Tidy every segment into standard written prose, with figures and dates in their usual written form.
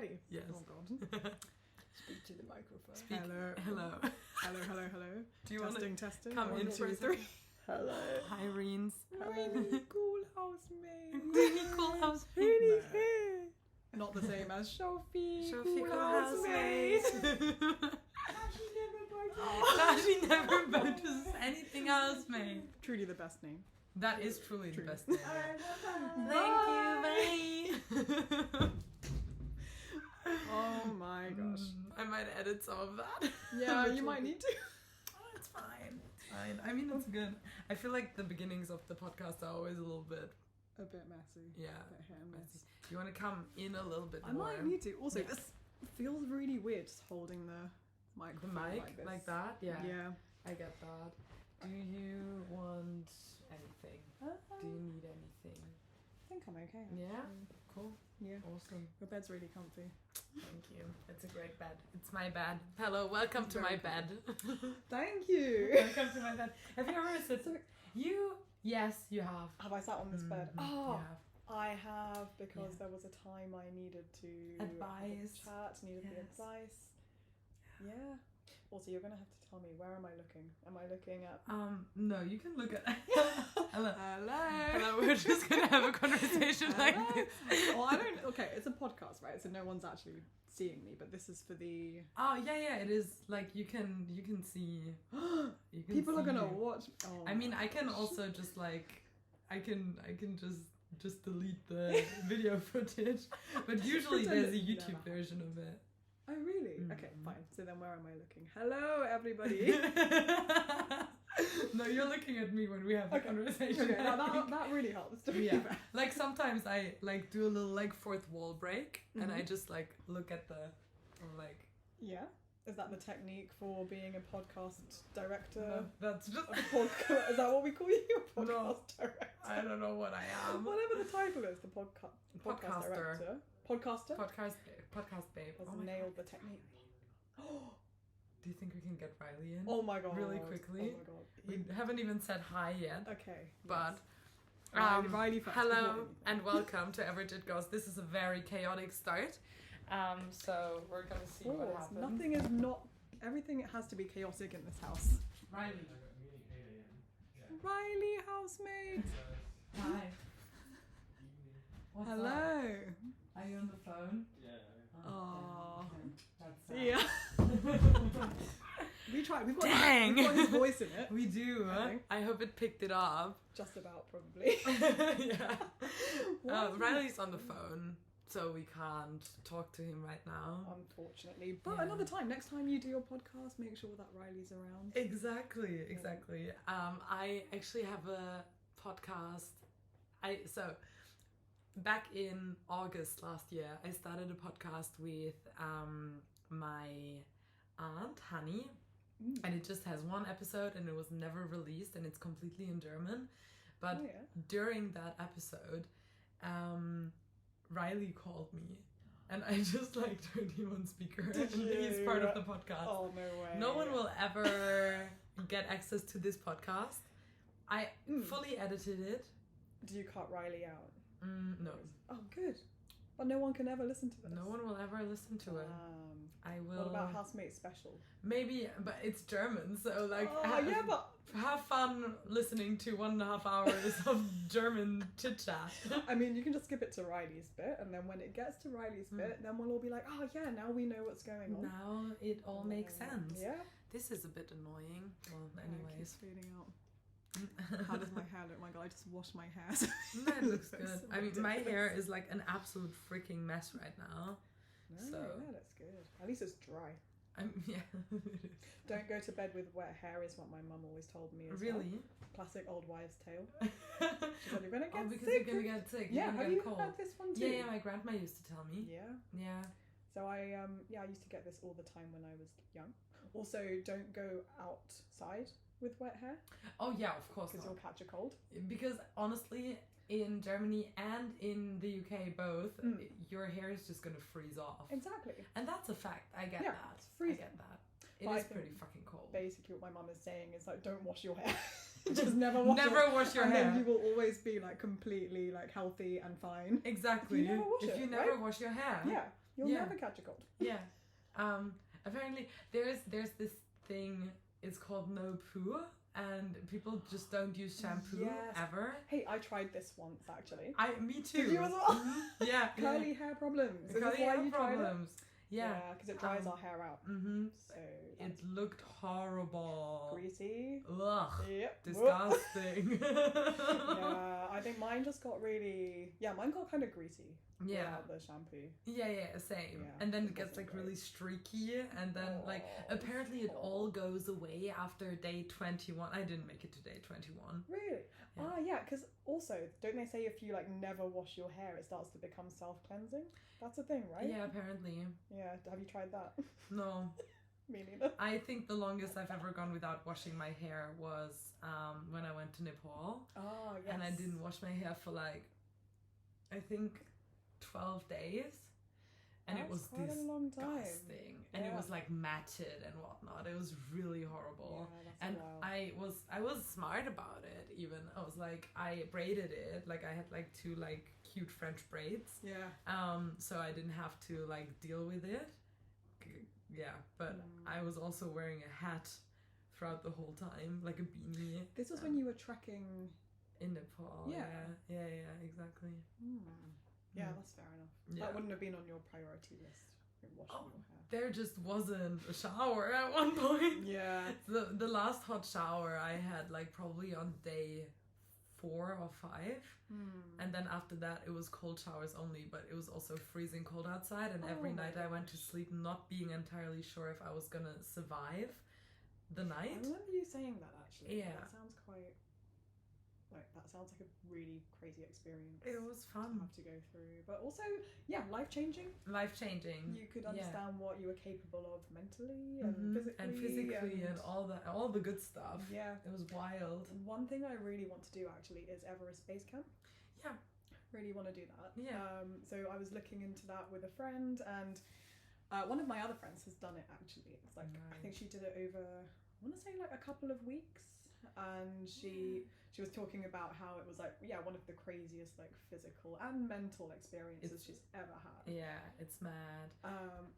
ready? Yes. Oh God. Speak to the microphone. Hello. Hello. Do you want testing, to testing. come 1, in 2, for a 3. second? Hello. Hi, Reens. Really cool housemate. Really cool housemate. Really No. here. Not the same as Sophie. Sophie, cool cool housemate. housemate. Oh. Tashi never voters anything else, mate. Truly the best name. That is truly True. the best name. Thank you, bye. Oh my gosh. I might edit some of that. Yeah, you might need to. Oh, it's fine. It's fine. I mean, it's good. I feel like the beginnings of the podcast are always a little bit, A bit messy. yeah, A bit hit and miss. messy. You want to come in a little bit I more? might need to. Also, Yeah. this feels really weird just holding the The microphone mic like this. like that? Yeah. Yeah. I get that. Do you want anything? Do you need anything? I think I'm okay. Yeah? actually. Cool. Yeah. Awesome. Your bed's really comfy. Thank you. It's a great bed. It's my bed. Hello, welcome It's to my very bed. Thank you. Welcome to my bed. Have you ever sit? You? Yes, you have. Have I sat on this bed? Mhm, Oh, you have. I have because Yeah. there was a time I needed to Advice. have a chat, needed the Yes. advice. Yeah. Also, you're gonna have to tell me, where am I looking? Am I looking at? No, you can look at. Hello. Hello. Hello. We're just gonna have a conversation like Hello. this. Well, I don't. Okay, it's a podcast, right? So no one's actually seeing me, but this is for the. Oh yeah, it is like you can see. You can People are see gonna you. watch. Oh I mean, my I can gosh. also just like, I can just delete the video footage, but usually Pretend there's a it YouTube never version of it. Oh really? Okay, Mhm. fine. So then, where am I looking? Hello, everybody. No, you're looking at me when we have the Okay. conversation. Okay, that really helps. To be Yeah. fair. Like sometimes I like do a little like fourth wall break, and I Mhm. just like look at the like. Yeah. Is that the technique for being a podcast director? No, that's just. Of a podcast? Is that what we call you? A podcast No. director? I don't know what I am. Whatever the title is, the podcast Podcaster. director. Podcaster? Podcast babe. Has Oh my nailed God. the technique. Do you think we can get Riley in? Oh my god. Really quickly. Oh my god. We haven't even said hi yet. Okay. But yes. Riley first, hello before anything. and welcome to Average It Goes. This is a very chaotic start. So we're gonna see what Pause. happens. Nothing is not. Everything has to be chaotic in this house. Riley. Riley, housemate. Hi. What's Hello. up? Are you on the phone? Oh. That's sad. Yeah. We tried. We've got, Dang. we've got his voice in it. We do. I Huh? think. I hope it picked it up. Just about, probably. Yeah. Why is he- Riley's on the phone, so we can't talk to him right now. Unfortunately. But Yeah. another time, next time you do your podcast, make sure that Riley's around. Exactly. I actually have a podcast. So back in August last year, I started a podcast with my aunt Honey, and it just has one episode, and it was never released, and it's completely in German. But Oh, yeah. during that episode, Riley called me, and I just like turned him on speaker, Did and he's you? part of the podcast. Oh, no way. No one will ever get access to this podcast. I fully edited it. Did you cut Riley out? No. Oh, good. But no one can ever listen to this. No one will ever listen to it. I will. What about Housemate Special? Maybe, but it's German, so like. Oh, yeah, but have fun listening to 1.5 hours of German chit chat. I mean, you can just skip it to Riley's bit, and then when it gets to Riley's bit, then we'll all be like, oh yeah, now we know what's going on. Now it all makes sense. Yeah. This is a bit annoying. Well, It anyways. keeps fading out. How does my hair look? My God, I just washed my hair. That looks good. so I mean, my hair ridiculous. is like an absolute freaking mess right now. No, So- yeah, that's good. At least it's dry. Yeah. Don't go to bed with wet hair is what my mum always told me as well. Really? Classic old wives' tale. She said, you're gonna get because sick. you're gonna get sick. Yeah, you're gonna have get you cold. had this one too? Yeah, my grandma used to tell me. Yeah. Yeah. So I used to get this all the time when I was young. Also, don't go outside with wet hair Oh yeah, of course because not. you'll catch a cold. Because honestly, in Germany and in the UK both, your hair is just gonna freeze off. Exactly. And that's a fact. I get Yeah, that. it's freezing. I get that. It But I is think pretty fucking cold. Basically, what my mum is saying is like, don't wash your hair. Just never wash Never wash your and hair. then you will always be like completely like healthy and fine. Exactly. If you never wash If it, you never right? wash your hair. Yeah. You'll Yeah. never catch a cold. Yeah. Apparently there's this thing, it's called no poo, and people just don't use shampoo Yes. ever. Hey, I tried this once actually. Me too. Did you as well? Yeah. Curly hair problems. Is this Curly why hair you tried it? problems. Yeah. because it dries our hair out. Mm-hmm. So It looked horrible. greasy. Ugh. Yep. Disgusting. Yeah, I think mine just got really. Yeah, mine got kind of greasy. Yeah. Without the shampoo. Yeah, same. Yeah, And then it it gets wasn't like great. really streaky, and then like Oh, apparently it oh. all goes away after day 21. I didn't make it to day 21. Really? Yeah. Yeah, because also, don't they say if you like never wash your hair, it starts to become self-cleansing? That's a thing, right? Yeah, apparently. Yeah, have you tried that? No. Me neither. I think the longest I've ever gone without washing my hair was when I went to Nepal. Oh, yes. And I didn't wash my hair for like, I think 12 days. And it was quite a long time. disgusting. And it Yeah. was like matted and whatnot. It was really horrible. Yeah, that's And wild. I was smart about it even. I was like, I braided it. Like I had like 2 like cute French braids. Yeah. So I didn't have to like deal with it. Yeah, but I was also wearing a hat throughout the whole time, like a beanie. This was when you were trekking. In Nepal. Yeah. Yeah, exactly. Yeah, Mm. that's fair enough. Yeah. That wouldn't have been on your priority list. Washing your hair. There just wasn't a shower at one point. Yeah. The last hot shower I had like probably on day 4 or 5. And then after that it was cold showers only, but it was also freezing cold outside, and every Oh my night I went to sleep not being entirely sure if I was gonna survive the I night. remember you saying that actually. Yeah. That sounds quite. That sounds like a really crazy experience. It was to fun. have to go through, but also, yeah, life changing. Life changing. You could Yeah. understand what you were capable of mentally and And physically and all the good stuff. Yeah. It was wild. One thing I really want to do actually is Everest Base Camp. Yeah. Really want to do that. Yeah. So I was looking into that with a friend, and one of my other friends has done it actually. It's like I think she did it over, I want to say like a couple of weeks, and she was talking about how it was like one of the craziest like physical and mental experiences she's ever had. Yeah, it's mad.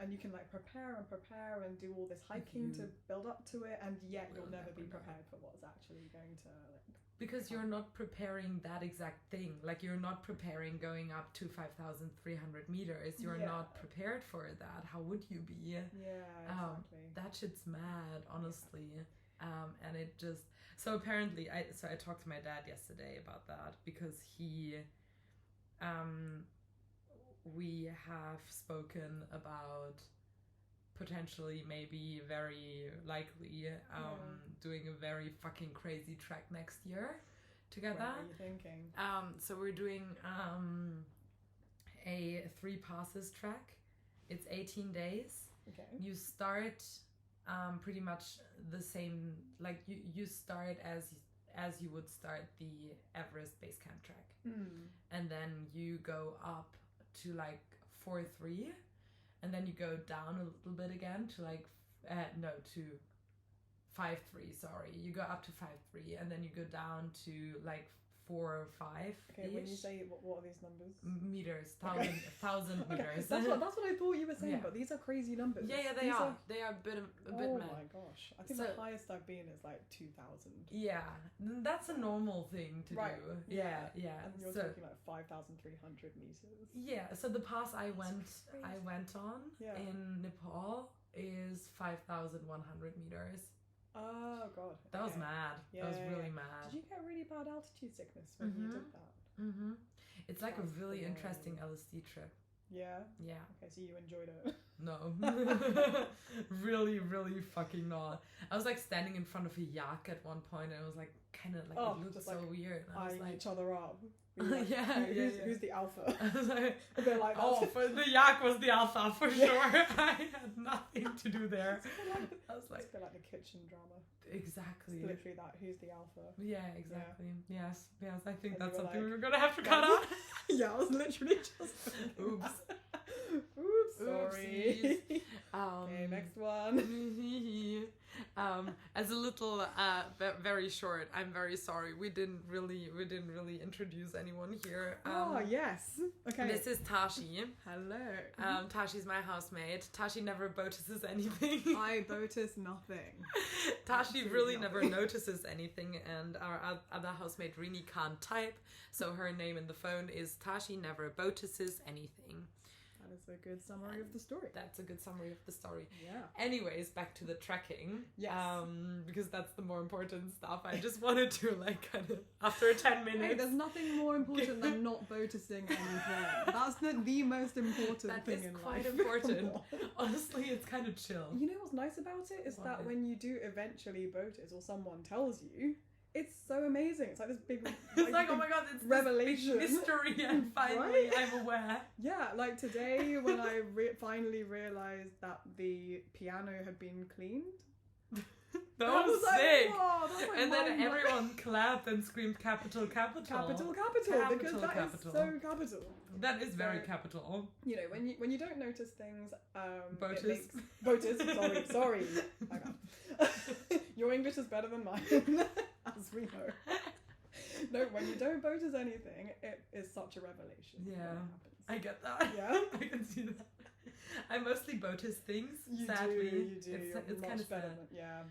And you can like prepare and do all this hiking to build up to it, and yet you'll never be prepared for what's actually going to like. Because you're not preparing that exact thing. Like you're not preparing going up to 5,300 meters. You're not prepared for that. How would you be? Yeah, exactly. That shit's mad, honestly. And it just, so apparently I talked to my dad yesterday about that, because we have spoken about potentially, maybe very likely, doing a very fucking crazy trek next year together. What are you thinking? So we're doing a 3 passes trek. It's 18 days. Okay. You start pretty much the same, like you start as you would start the Everest Base Camp trek. And then you go up to like 4-3, and then you go down a little bit again to like to 5-3, sorry. You go up to 5-3, and then you go down to like 4 or 5. Okay, when you say what are these numbers? Meters, Okay. 1,000 meters. That's what I thought you were saying, Yeah. but these are crazy numbers. Yeah, they These are. They are a bit oh mad. my gosh! I think So- the highest I've been is like 2,000. Yeah, that's a normal thing to Right. do. Yeah. And you're So talking like 5,300 meters. yeah, so the pass I went crazy. on Yeah. in Nepal is 5,100 meters. Oh god. That was okay. mad. That was Yeah, really yeah. mad. Did you get really bad altitude sickness when you did that? Mm-hmm. It's like That's a really boring. interesting LSD trip. Yeah. Yeah. Okay, so you enjoyed it. No. really fucking not. I was like standing in front of a yak at one point, and it was like kind of like it looked just so like weird. And I was eyeing like, each other up. Were you like, Yeah, who's the alpha? I was like, A bit like that. oh, for the yak was the alpha for sure. I had nothing to do there. I was like, It's a bit like the kitchen drama. exactly. It's literally that. Who's the alpha? Yeah, exactly. Yes. I think And that's you were something like, we're gonna have to cut out. Yeah, I was literally just. Oops. Oops. Sorry. Oopsies. Okay, next one. as a little, very short, I'm very sorry. We didn't really introduce anyone here. Yes. Okay. This is Tashi. Hello. Tashi's my housemate. Tashi never notices anything. I notice nothing. Tashi really never notices anything, and our other housemate Rini can't type, so her name in the phone is Tashi never notices anything. That is a good summary of the story. That's a good summary of the story. Yeah. Anyways, back to the trekking. Yes. Because that's the more important stuff. I just wanted to kind of after 10 minutes. Hey, there's nothing more important than not noticing anything. That's the most important thing in life. That is quite important. Honestly, it's kind of chill. You know what's nice about it is that when you do eventually notice, or someone tells you, it's so amazing. It's like this big, it's like oh my god, it's revelation, this big mystery, and finally right? I'm aware. Yeah, like today when I finally realised that the piano had been cleaned. That was sick. Like, whoa, that's like and then everyone clapped and screamed capital. Capital, because that is so capital. That is very capital. You know, when you don't notice things, Botus. Sorry. My God. Your English is better than mine, as we know. No, when you don't notice anything, it is such a revelation. Yeah, I get that. Yeah, I can see that. I mostly notice things. You sadly, do. It's kind of better sad. Yeah.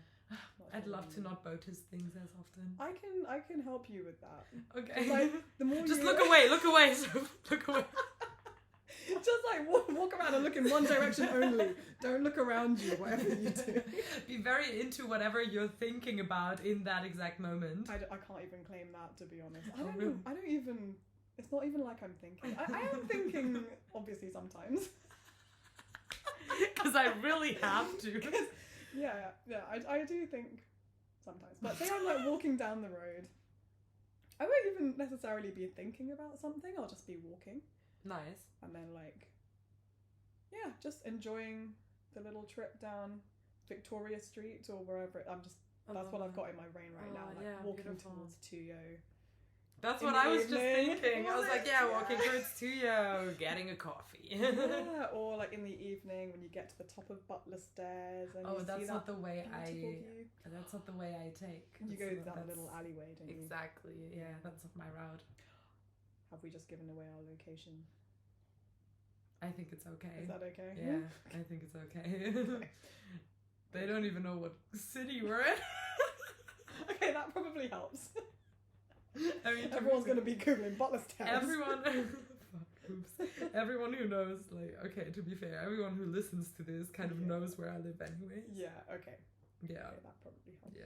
I'd love to not notice things as often. I can help you with that. Okay. Like, the more just you... look away, look away, look away. Just like walk around and look in one direction only. Don't look around you, whatever you do. Be very into whatever you're thinking about in that exact moment. I can't even claim that, to be honest. I don't even. It's not even like I'm thinking. I am thinking, obviously, sometimes. Because I really have to. Yeah, I do think sometimes. But say I'm like walking down the road, I won't even necessarily be thinking about something. I'll just be walking. Nice. And then just enjoying the little trip down Victoria Street or wherever. That's what I've got in my brain right now. Like walking towards Tuyo. That's what I was just thinking. I was like, walking towards Tuyo, getting a coffee. Yeah, or like in the evening when you get to the top of Butler Stairs and that's not the way view. That's not the way I take. You go down a little alleyway, don't you? Exactly. Yeah, that's not my route. Have we just given away our location? I think it's okay. Is that okay? Yeah, I think it's okay. They don't even know what city we're in. Okay, that probably helps. I mean, everyone's going to be Googling Butler Stairs. Everyone who knows, okay, to be fair, everyone who listens to this kind of knows where I live anyways. Yeah, okay. Yeah. Okay, that probably helps.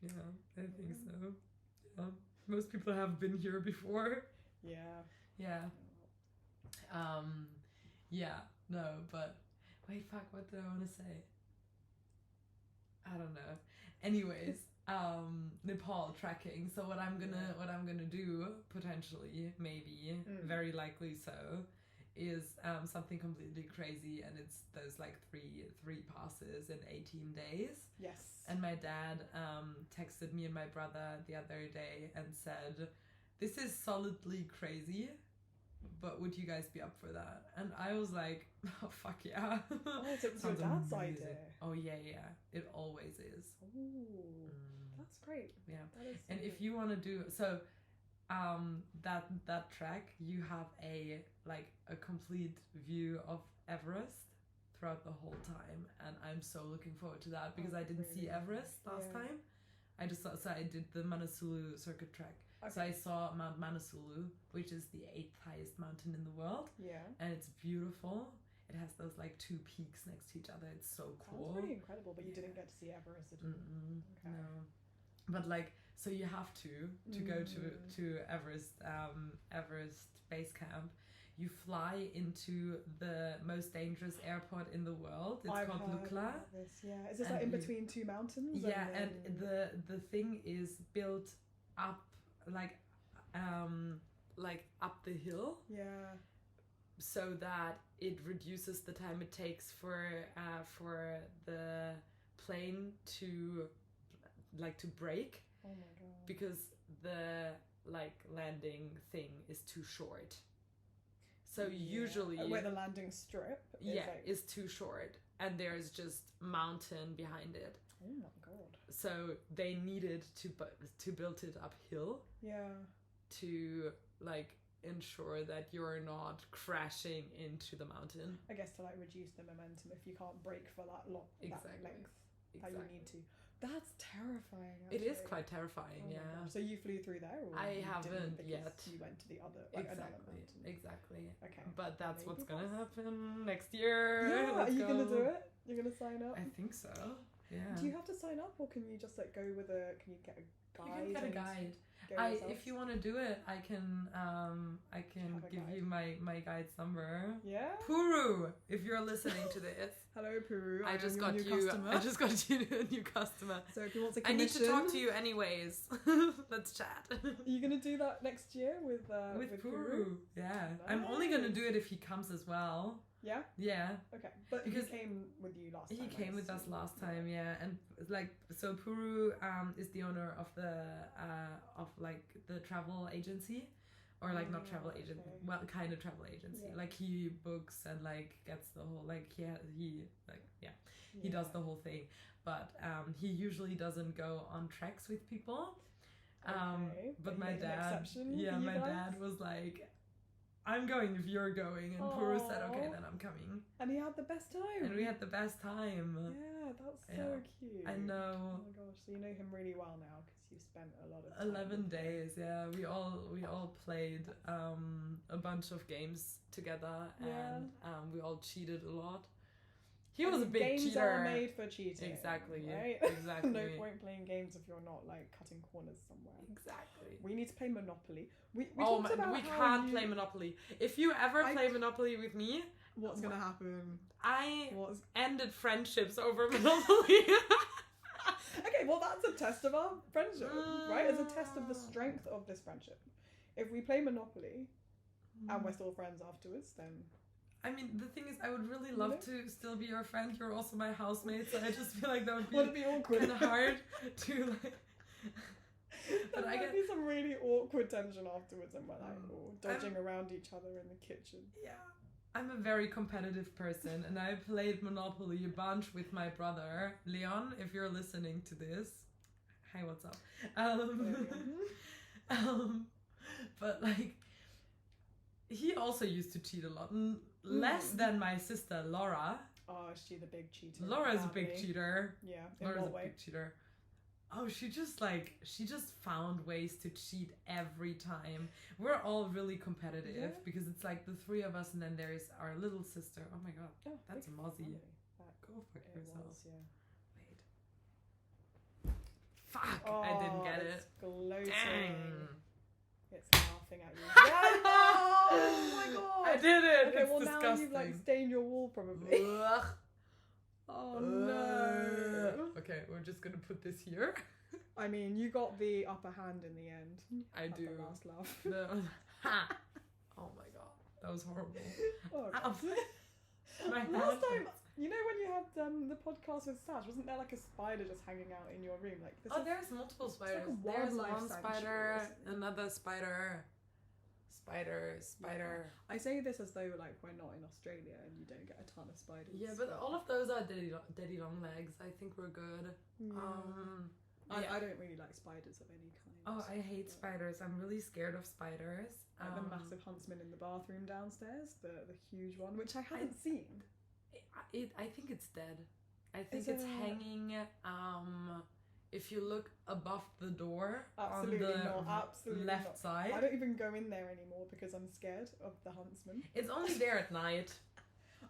Yeah, I think so. Yeah. Most people have been here before. Yeah. Yeah. No, but wait, fuck, what did I want to say? I don't know. Anyways, Nepal trekking. So what I'm gonna do potentially, maybe, very likely so, is something completely crazy, and it's those like three passes in 18 days. Yes. And my dad texted me and my brother the other day and said, "This is solidly crazy, but would you guys be up for that?" And I was like, "Oh fuck yeah!" Oh, so it's your dad's idea. Oh yeah, it always is. Ooh, that's great. Yeah, that is. And if you want to do so, that trek, you have a complete view of Everest throughout the whole time, and I'm so looking forward to that because I didn't see Everest last time. I just saw, so I did the Manasulu circuit trek. Okay. So I saw Mount Manasulu, which is the 8th highest mountain in the world. Yeah. And it's beautiful. It has those two peaks next to each other. It's so cool. That's pretty incredible, but you didn't get to see Everest at all. Okay. No. But so you have to go to Everest base camp. You fly into the most dangerous airport in the world. It's called Lukla. Yeah. Is this in between two mountains? Yeah, and the thing is built up up the hill. Yeah. So that it reduces the time it takes for the plane to break. Oh my god. Because the landing thing is too short. So usually where the landing strip is too short, and there's just mountain behind it. Oh my god. so they needed to build it uphill. Yeah. To like ensure that you're not crashing into the mountain. I guess to like reduce the momentum if you can't brake for that long, that length that you need to. That's terrifying. Actually. It is quite terrifying, yeah. So you flew through there, or I haven't yet. You went to the other, Exactly. Okay. But that's what's gonna happen next year. Yeah. Are you gonna do it? You're gonna sign up? I think so. Yeah. Do you have to sign up, or can you just like go with a? Can you get a guide? You can get a guide. If you want to do it, I can give you my guide's number. Yeah. Puru, if you're listening to this. Hello, Puru. I just got you a new customer. So if you want to commission, I need to talk to you anyways. Let's chat. Are you gonna do that next year with Puru? Yeah. Nice. I'm only gonna do it if he comes as well. Yeah? Yeah. Okay. But because he came with you last time. He came with us last time, yeah. And like, so Puru is the owner of the travel agency. Or like not travel agent, well, kind of travel agency. Yeah. Like he books and like gets the whole, like he does the whole thing. But he usually doesn't go on treks with people. But my dad, dad was like, I'm going if you're going, and Puru said, okay, then I'm coming. And he had the best time. And we had the best time. Yeah, that's so cute. I know. Oh my gosh, so you know him really well now because you spent a lot of time. 11 days, yeah. We all played a bunch of games together, and we all cheated a lot. He was a big cheater. Games are made for cheating. Exactly. Right? Exactly. No point playing games if you're not like cutting corners somewhere. Exactly. We need to play Monopoly. We can't play Monopoly. If you ever play Monopoly with me, what's gonna happen? I ended friendships over Monopoly. Okay, well that's a test of our friendship, right? It's a test of the strength of this friendship. If we play Monopoly and we're still friends afterwards, then. I mean, the thing is, I would really love to still be your friend. You're also my housemate, so I just feel like that would be awkward. Kind of hard to like. But there might be some really awkward tension afterwards, and we're like dodging around each other in the kitchen. Yeah, I'm a very competitive person, and I played Monopoly a bunch with my brother Leon. If you're listening to this, hi, what's up? But like, he also used to cheat a lot. Less than my sister Laura. Oh, is she the big cheater? Laura's a big cheater. Yeah. Laura's a big cheater. Oh, she just found ways to cheat every time. We're all really competitive because it's like the three of us, and then there is our little sister. Oh my god, that's a mozzie. Go fuck yourself. Wait. Fuck, I didn't get it. Gloating. Dang. It's laughing at you. Yeah, oh my god! I did it. Okay, well now you've like stained your wall probably. Oh no. Okay, we're just gonna put this here. I mean, you got the upper hand in the end. I do. The last laugh. Oh my god, that was horrible. Oh, last time, you know when you had the podcast with Sash, wasn't there like a spider just hanging out in your room? Like there's multiple spiders. Like there's one spider, another spider. Spider. I say this as though like we're not in Australia and you don't get a ton of spiders. Yeah, but all of those are daddy long legs. I think we're good. Yeah. I don't really like spiders of any kind. Oh, I hate spiders. I'm really scared of spiders. Like the massive huntsman in the bathroom downstairs, the huge one, which I haven't seen. I think it's dead. I think it's hanging. If you look above the door on the left side. I don't even go in there anymore because I'm scared of the huntsman. It's only there at night.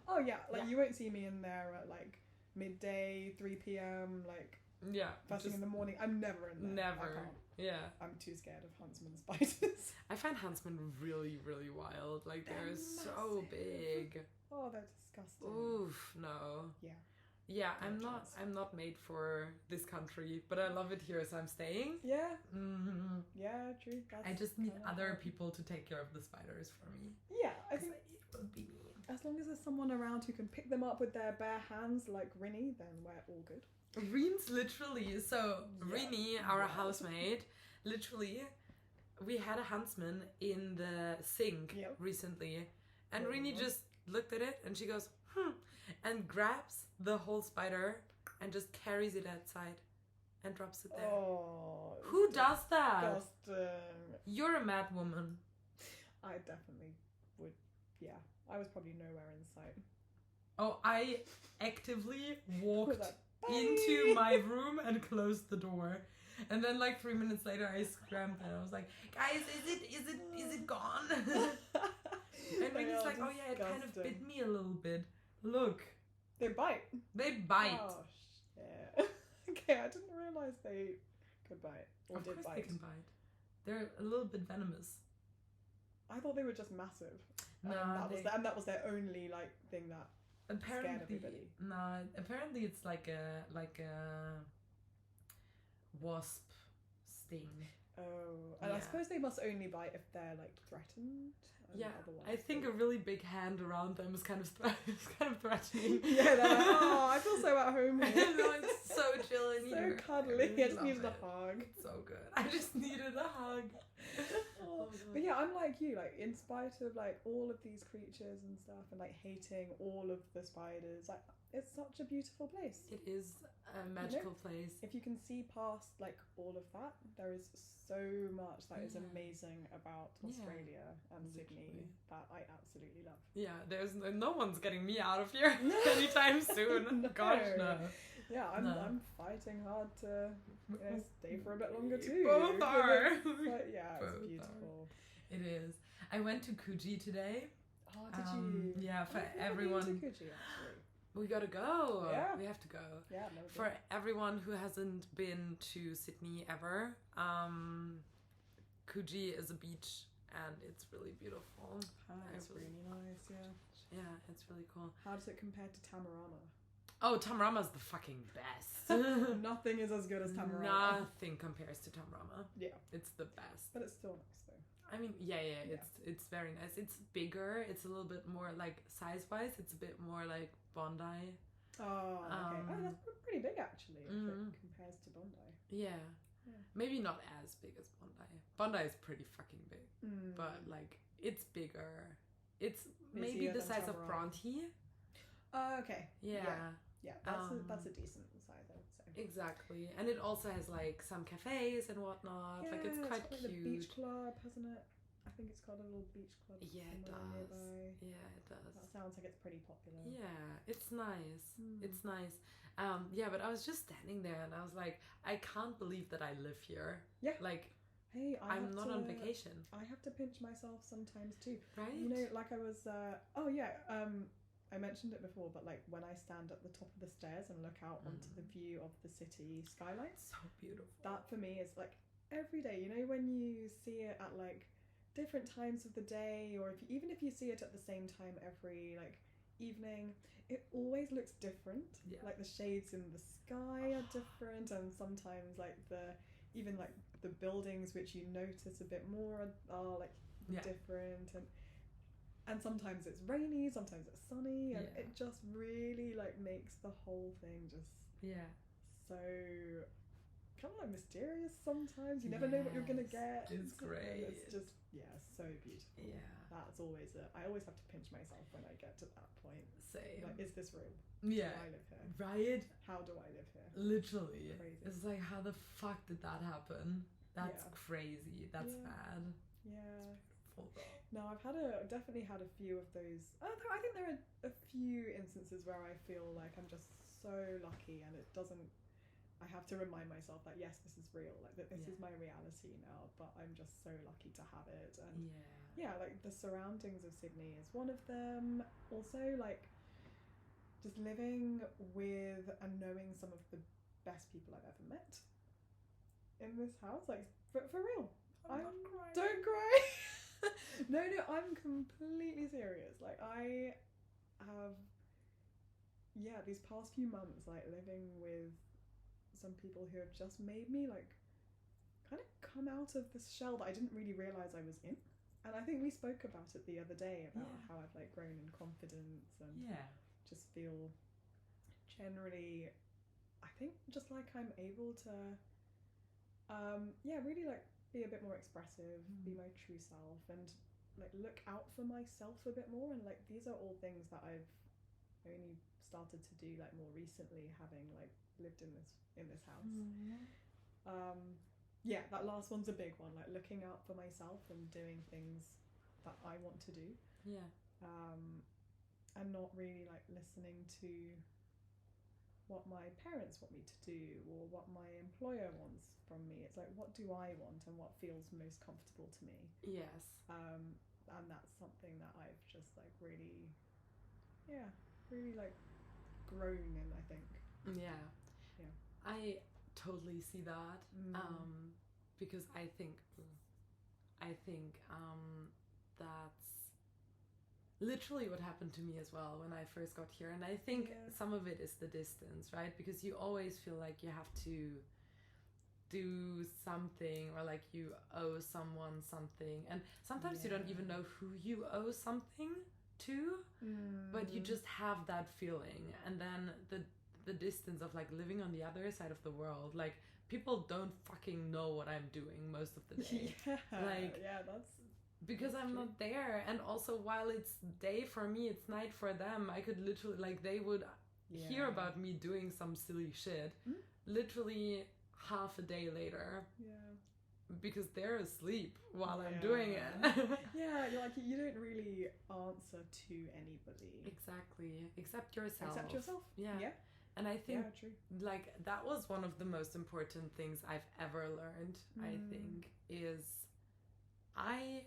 Oh yeah, you won't see me in there at like midday, 3 p.m. like first thing in the morning. I'm never in there. Never. I can't. Yeah. I'm too scared of huntsman spiders. I find huntsmen really, really wild. Like they're so big. Oh, they're disgusting. Oof, no. Yeah. Yeah, I'm not made for this country, but I love it here, so I'm staying. Yeah. Mm-hmm. Yeah, true. I just need other people to take care of the spiders for me. Yeah, I think it would be me. As long as there's someone around who can pick them up with their bare hands, like Rinny, then we're all good. Reen's literally, Rini, our housemate, literally, we had a huntsman in the sink recently, and Rini just looked at it and she goes, and grabs the whole spider and just carries it outside and drops it there. Oh. Who does that? Disgusting. You're a mad woman. I definitely would. Yeah, I was probably nowhere in sight. Oh, I actively walked Like, into "Bye." my room and closed the door. And then like 3 minutes later I scrambled and I was like, guys, is it gone? And Winnie's like, oh yeah, it kind of bit me a little bit. Look. They bite. They bite. Oh shit. Okay, I didn't realise they could bite. Or Of did course bite. they can bite. They're a little bit venomous. I thought they were just massive. No, And that was their only like thing that scared apparently everybody. no. Apparently it's like a wasp sting. Oh, and I Yeah. suppose they must only bite if they're like threatened. And Yeah, otherwise I think they... a really big hand around them is kind of threatening. Yeah, they're like, oh, I feel so at home here. No, it's so chill in So here. cuddly. I just love needed a it. hug. It's so good. I just needed a hug. Oh, but yeah, I'm like you, like in spite of like all of these creatures and stuff and like hating all of the spiders, like it's such a beautiful place. It is a magical place. If you can see past like all of that, there is so much that is Yeah. amazing about Yeah. Australia and Sydney Literally. that I absolutely love. Yeah, there's no one's getting me out of here No. anytime soon. No. Gosh, no. Yeah, No. I'm fighting hard to stay for a bit longer We too. both are. But yeah, Both it's are. beautiful. It is. I went to Coogee today. Oh, did you? Yeah, for I've never everyone. been to Coogee, actually. We gotta go. Yeah. We have to go. Yeah, I've never For been. everyone who hasn't been to Sydney ever, Coogee is a beach and it's really beautiful. It's really nice, yeah. Yeah, it's really cool. How does it compare to Tamarama? Oh, Tamarama's the fucking best. Nothing is as good as Tamarama. Nothing compares to Tamarama. Yeah, It's the best. but it's still nice though. I mean, yeah, it's very nice. It's bigger. It's a little bit more like size-wise. It's a bit more like Bondi. Oh, okay. Oh, that's pretty big actually if Mhm. it compares to Bondi. Yeah. Yeah. Maybe not as big as Bondi. Bondi is pretty fucking big, Mm. but like it's bigger. It's maybe Busier the than size of Tamarama. Bronte. Oh, okay. Yeah. Yeah, that's a decent size, I would say. Exactly. And it also has like some cafes and whatnot. like it's quite got, like, cute. the beach club, hasn't it? I think it's got a little beach club. Yeah, it somewhere does. nearby. Yeah, it does. That sounds like it's pretty popular. Yeah, it's nice. Mm. It's nice. Yeah, but I was just standing there and I was like, I can't believe that I live here. Yeah. Like, Hey, I'm not on vacation, I have to pinch myself sometimes too. right? You know, like I was. I mentioned it before, but like when I stand at the top of the stairs and look out onto the view of the city skyline, so beautiful. that for me is like every day. You know, when you see it at like different times of the day, or even if you see it at the same time every like evening, it always looks different. Yeah. Like the shades in the sky are different, and sometimes like even the buildings which you notice a bit more are like Yeah. different, and sometimes it's rainy, sometimes it's sunny, and Yeah. it just really like makes the whole thing just Yeah. so kind of like mysterious sometimes. You never know what you're gonna Yes, get. it's And great. it's just so beautiful. Yeah. That's always I always have to pinch myself when I get to that point. Same. Like, is this real? Yeah. Do I live here? Right? How do I live here? Literally. Crazy. It's like, how the fuck did that happen? That's Yeah. crazy. That's Yeah. mad. Yeah. Beautiful though. No, I've definitely had a few of those. I think there are a few instances where I feel like I'm just so lucky, and it doesn't. I have to remind myself that yes, this is real. Like that, this is my reality now. But I'm just so lucky to have it, and yeah, like the surroundings of Sydney is one of them. Also, like just living with and knowing some of the best people I've ever met in this house, like for real. I'm not crying. Don't cry. No, I'm completely serious. Like I have, these past few months, like living with some people who have just made me like kind of come out of this shell that I didn't really realize I was in. And I think we spoke about it the other day about how I've like grown in confidence and just feel generally, I think just like I'm able to, really like be a bit more expressive, be my true self, and like look out for myself a bit more. And like these are all things that I've only started to do like more recently, having like lived in this house. Yeah, that last one's a big one, like looking out for myself and doing things that I want to do. Yeah. And not really like listening to what my parents want me to do or what my employer wants from me. It's like, what do I want and what feels most comfortable to me? Yes. And that's something that I've just like really like grown in, I think. Yeah. I totally see that. Because I think that's literally what happened to me as well when I first got here. And I think some of it is the distance, right? Because you always feel like you have to do something, or like you owe someone something, and sometimes you don't even know who you owe something to, but you just have that feeling. And then the distance of like living on the other side of the world, like people don't fucking know what I'm doing most of the day. That's because I'm true. not there. And also, while it's day for me, it's night for them. I could literally, like, they would hear about me doing some silly shit literally half a day later. Because they're asleep while I'm doing it. You're like, you don't really answer to anybody. Exactly. Except yourself. Yeah. And I think true. like that was one of the most important things I've ever learned, I think, is I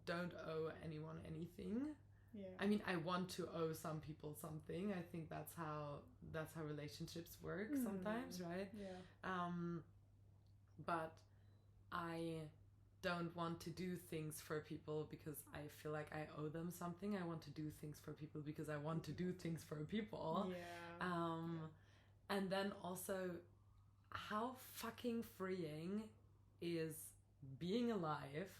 don't owe anyone anything. I mean, I want to owe some people something. I think that's how relationships work sometimes, right? But I don't want to do things for people because I feel like I owe them something. I want to do things for people because I want to do things for people. And then also, how fucking freeing is being alive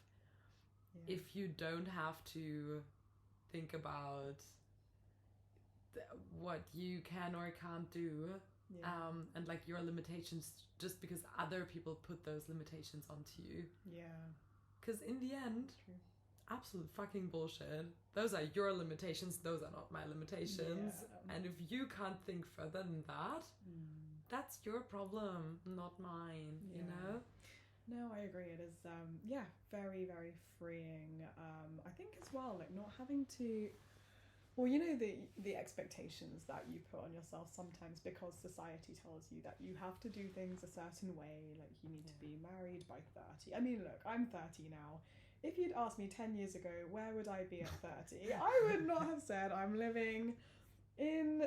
if you don't have to think about what you can or can't do, and like your limitations, just because other people put those limitations onto you. Because in the end, absolute fucking bullshit. Those are your limitations, those are not my limitations. And if you can't think further than that, that's your problem, not mine, you know? No, I agree. It is, very, very freeing. I think as well, like not having to, well, you know, the expectations that you put on yourself sometimes because society tells you that you have to do things a certain way, like you need to be married by 30. I mean, look, I'm 30 now. If you'd asked me 10 years ago, where would I be at 30? I would not have said I'm living in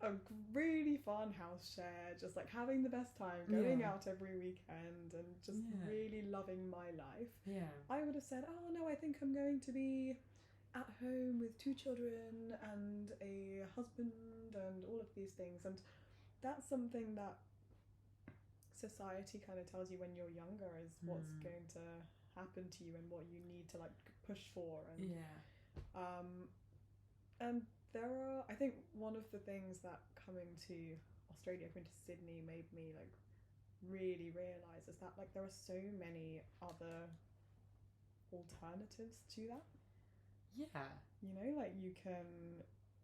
a really fun house share, just like having the best time, going out every weekend and just really loving my life. I would have said, oh no, I think I'm going to be at home with 2 children and a husband and all of these things. And that's something that society kind of tells you when you're younger is what's going to happen to you and what you need to like push for. And and there are, I think one of the things that coming to Australia, coming to Sydney, made me like really realise is that like there are so many other alternatives to that. You know, like you can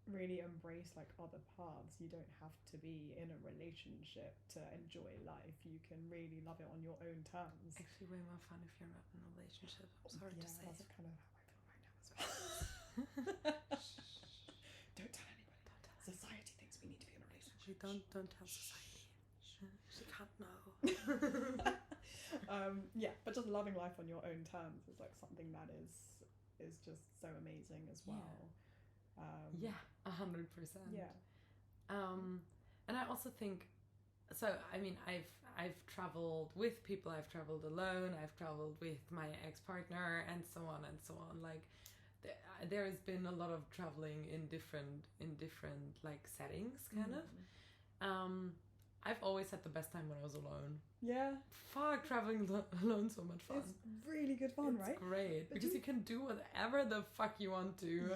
really embrace like other paths. You don't have to be in a relationship to enjoy life. You can really love it on your own terms. Actually way more fun if you're not in a relationship. I'm sorry to say. That's kind of how I feel right now as well. Don't tell anybody. Society thinks we need to be in a relationship. Don't tell society. She can't know. But just loving life on your own terms is like something that is just so amazing as well. 100%. And I also think, so I mean, I've traveled with people, I've traveled alone, I've traveled with my ex-partner, and so on and so on. Like there has been a lot of traveling in different like settings, kind of. I've always had the best time when I was alone. Fuck, traveling alone, so much fun. It's really good fun, right? It's great, because you can do whatever the fuck you want to. You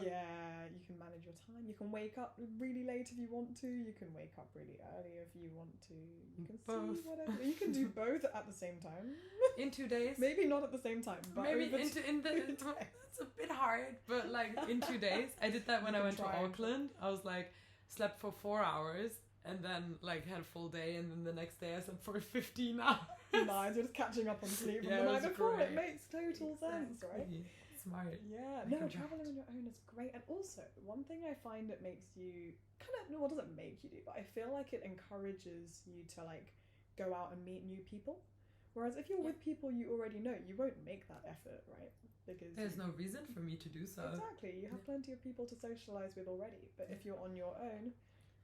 can manage your time. You can wake up really late if you want to. You can wake up really early if you want to. You can both. see whatever. You can do both at the same time. In 2 days. Maybe not at the same time, but maybe it's a bit hard, but like in 2 days. I did that when I went to Auckland. I was like, slept for 4 hours and then like had a full day, and then the next day I slept for 15 hours. Nice, you're just catching up on sleep from Yeah, the it night was before. great. It makes total sense, right? Exactly. Smart. Yeah, I no, can traveling draft. on your own is great. And also, one thing I find it makes you kind of, no, what doesn't make you do, but I feel like it encourages you to like go out and meet new people. Whereas if you're with people you already know, you won't make that effort, right? Because There's no reason for me to do so. Exactly, you have plenty of people to socialize with already. But if you're on your own,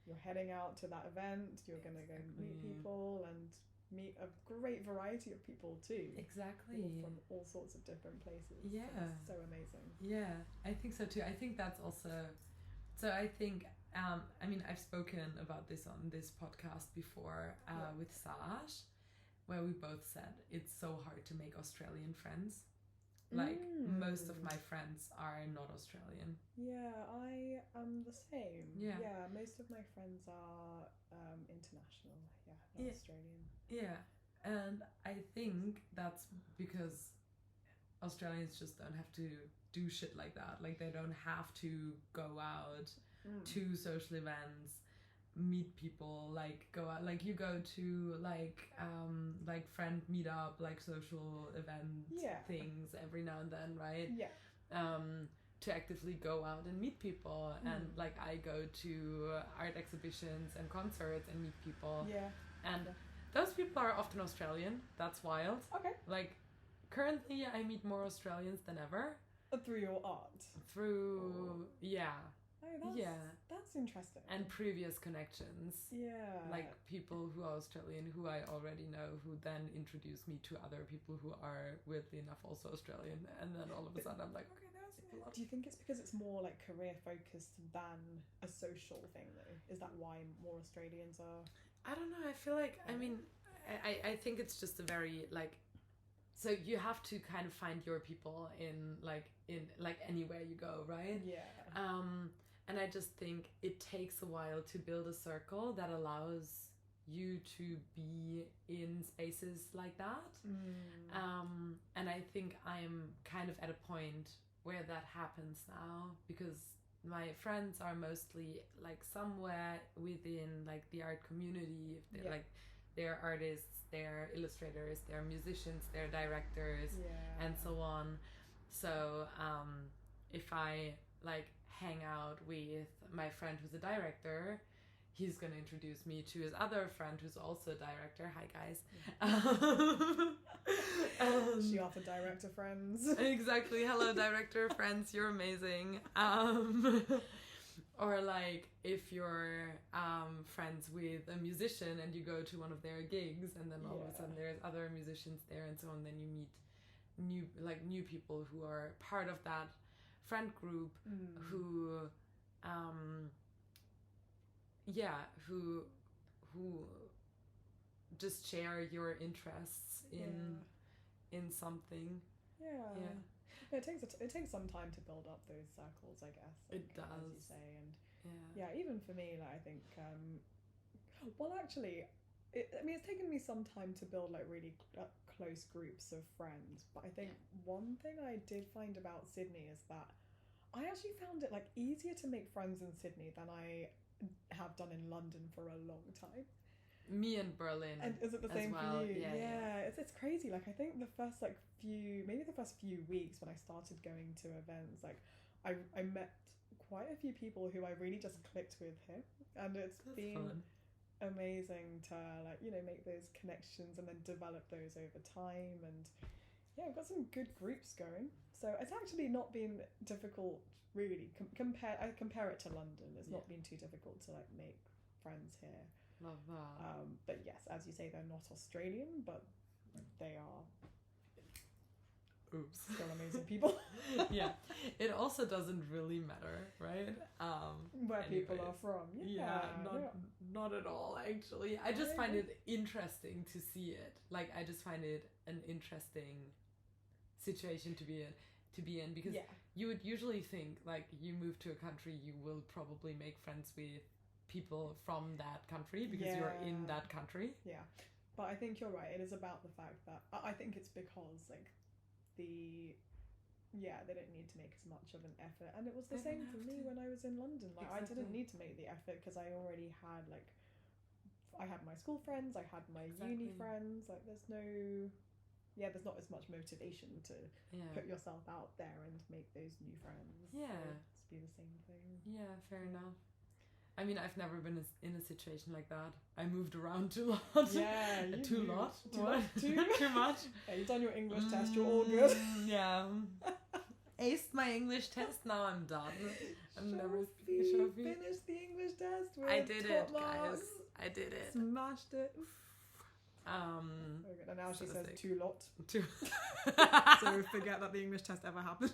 you're heading out to that event, you're gonna go meet people and meet a great variety of people too. Exactly. All from all sorts of different places. Yeah. It's so amazing. Yeah, I think so too. I think that's also. So I think. I mean, I've spoken about this on this podcast before with Sash, where we both said it's so hard to make Australian friends. Like most of my friends are not Australian. Yeah, I am the same. Yeah. Yeah, most of my friends are international. Yeah, not Australian. Yeah, and I think that's because Australians just don't have to do shit like that. Like they don't have to go out to social events, meet people, like go out, like you go to like friend meetup, like social event things every now and then, right? Yeah. To actively go out and meet people, and like I go to art exhibitions and concerts and meet people. Yeah. And those people are often Australian. That's wild. Okay. Like currently I meet more Australians than ever. Through your art? Through, Oh, that's interesting. And previous connections. Yeah. Like people who are Australian who I already know, who then introduce me to other people who are weirdly enough also Australian. And then all of a sudden I'm like, okay, that's a lot. Do you think it's because it's more like career focused than a social thing though? Is that why more Australians are? I don't know. I feel like, I mean, I think it's just a very like, so you have to kind of find your people in anywhere you go, right? Yeah. And I just think it takes a while to build a circle that allows you to be in spaces like that. And I think I'm kind of at a point where that happens now, because my friends are mostly like somewhere within like the art community. If they're like, they're artists, they're illustrators, they're musicians, they're directors, and so on. So if I like hang out with my friend who's a director, he's going to introduce me to his other friend who's also a director. Hi guys. She offered director friends. Exactly. Hello director friends, you're amazing. Or like if you're friends with a musician and you go to one of their gigs, and then all of a sudden there's other musicians there and so on, then you meet new people who are part of that friend group who just share your interests in something. No, it takes some time to build up those circles, I guess. Like, it does, as you say. And even for me, like, I think well actually it's taken me some time to build like really close groups of friends, but I think one thing I did find about Sydney is that I actually found it like easier to make friends in Sydney than I have done in London for a long time. Me and Berlin. And is it the same well? for you? Yeah. It's crazy. Like I think the first few weeks when I started going to events, like I met quite a few people who I really just clicked with here, and it's been fun. Amazing to like, you know, make those connections and then develop those over time. And I've got some good groups going, so it's actually not been difficult really. I compare it to London. It's not been too difficult to like make friends here. Love that. But yes, as you say, they're not Australian, but they are still amazing people. Yeah, it also doesn't really matter, right? Where people are from. Not at all, actually. I just find it interesting to see it. Like, I just find it an interesting situation to be in, because you would usually think like you move to a country, you will probably make friends with people from that country because you're in that country. Yeah, but I think you're right. It is about the fact that I think it's because like they don't need to make as much of an effort. And it was the They same don't for have me to. when I was in London. Like I didn't Exactly. need to make the effort because I already had like I had my school friends, I had my uni Exactly. friends. Like there's not as much motivation to Yeah. put yourself out there and make those new friends. Yeah. It's be the same thing. Yeah, fair enough. I mean, I've never been in a situation like that. I moved around too lot. Yeah, you too moved. lot. Too What? lot. Too much. Yeah, you've done your English test, you're all good. Yeah. Aced my English test, now I'm done. I'm never Sophie finished the English test with I did top it, marks. guys. I did it. Smashed it. So good. And now So she says sick. too lot. Too. So forget that the English test ever happened.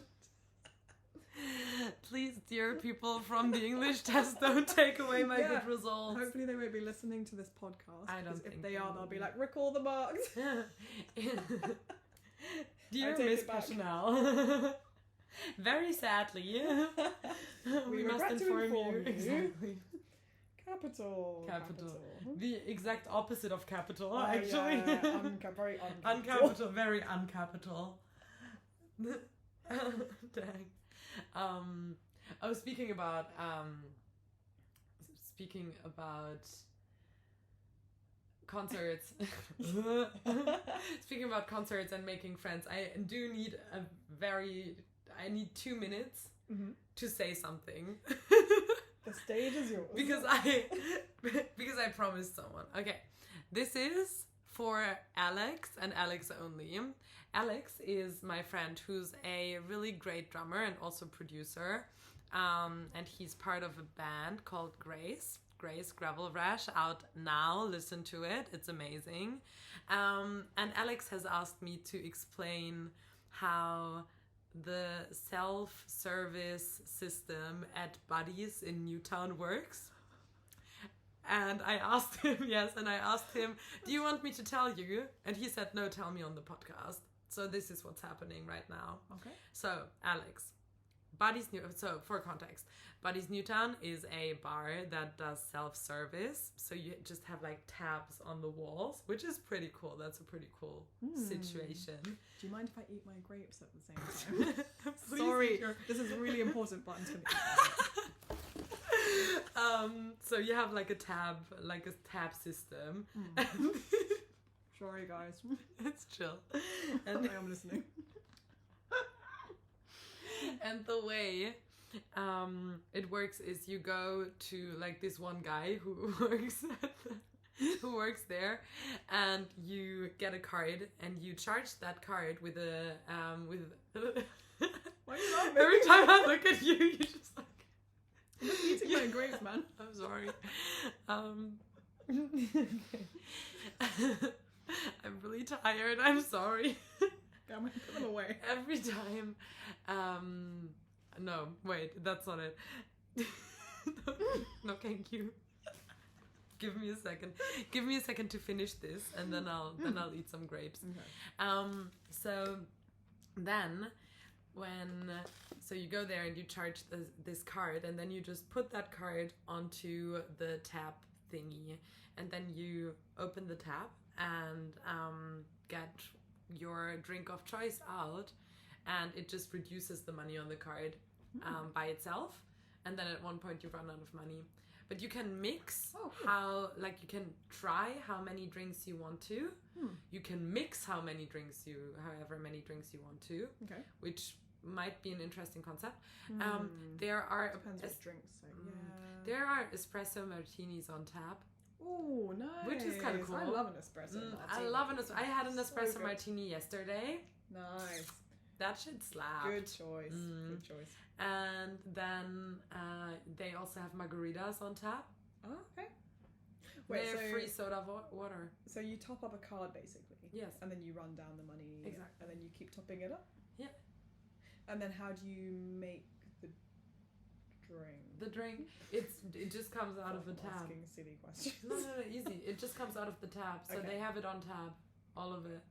Please, dear people from the English test, don't take away my Yeah. good results. Hopefully they won't be listening to this podcast. I don't 'cause think if they they are, will they'll be be. like, recall the marks. Dear take Miss it back. Passionel, very sadly, we must regret to inform inform you. you. Exactly. Capital. The exact opposite of capital, Oh, actually. yeah. Very uncapital. Uncapital, very uncapital. Dang. Speaking about concerts. Speaking about concerts and making friends, I need 2 minutes Mhm. to say something. The stage is yours. because I promised someone. Okay, this is for Alex and Alex only. Alex is my friend who's a really great drummer and also producer, and he's part of a band called Grace Gravel Rash, out now. Listen to it, it's amazing. And Alex has asked me to explain how the self-service system at Buddy's in Newtown works. And I asked him, do you want me to tell you? And he said, no, tell me on the podcast. So this is what's happening right now. Okay. So, Alex, so for context, Buddy's Newtown is a bar that does self-service. So you just have like tabs on the walls, which is pretty cool. That's a pretty cool situation. Do you mind if I eat my grapes at the same time? Please Sorry, eat your- this is really important buttons for me. So you have like a tab system. Sorry, guys. It's chill. And I am listening. And the way it works is you go to like this one guy who works there, and you get a card and you charge that card with a Why are you laughing? every time I look at you, you just like I'm not eating my grapes, man. I'm sorry. I'm really tired. I'm sorry. I'm gonna put them away. Every time. No, wait, that's not it. No, thank you. Give me a second. Give me a second to finish this, and then I'll eat some grapes. Okay. So then so you go there and you charge this card, and then you just put that card onto the tab thingy, and then you open the tab and get your drink of choice out, and it just reduces the money on the card by itself, and then at one point you run out of money. But you can mix you can try how many drinks you want to. You can mix however many drinks you want to. Okay. Which might be an interesting concept. There are Depends what drinks. So, there are espresso martinis on tap. Oh, nice. Which is kind of cool. I love an espresso martini. I had an So espresso good. martini yesterday. Nice. That should slap. Good choice. Good choice. And then they also have margaritas on tap. Oh, okay. Wait, They're free soda water. So you top up a card basically. Yes. And then you run down the money. Exactly. And then you keep topping it up. Yeah. And then how do you make the drink? The drink, it just comes out of the tab. Asking silly questions. No, easy. It just comes out of the tab. So Okay. they have it on tab, all of it.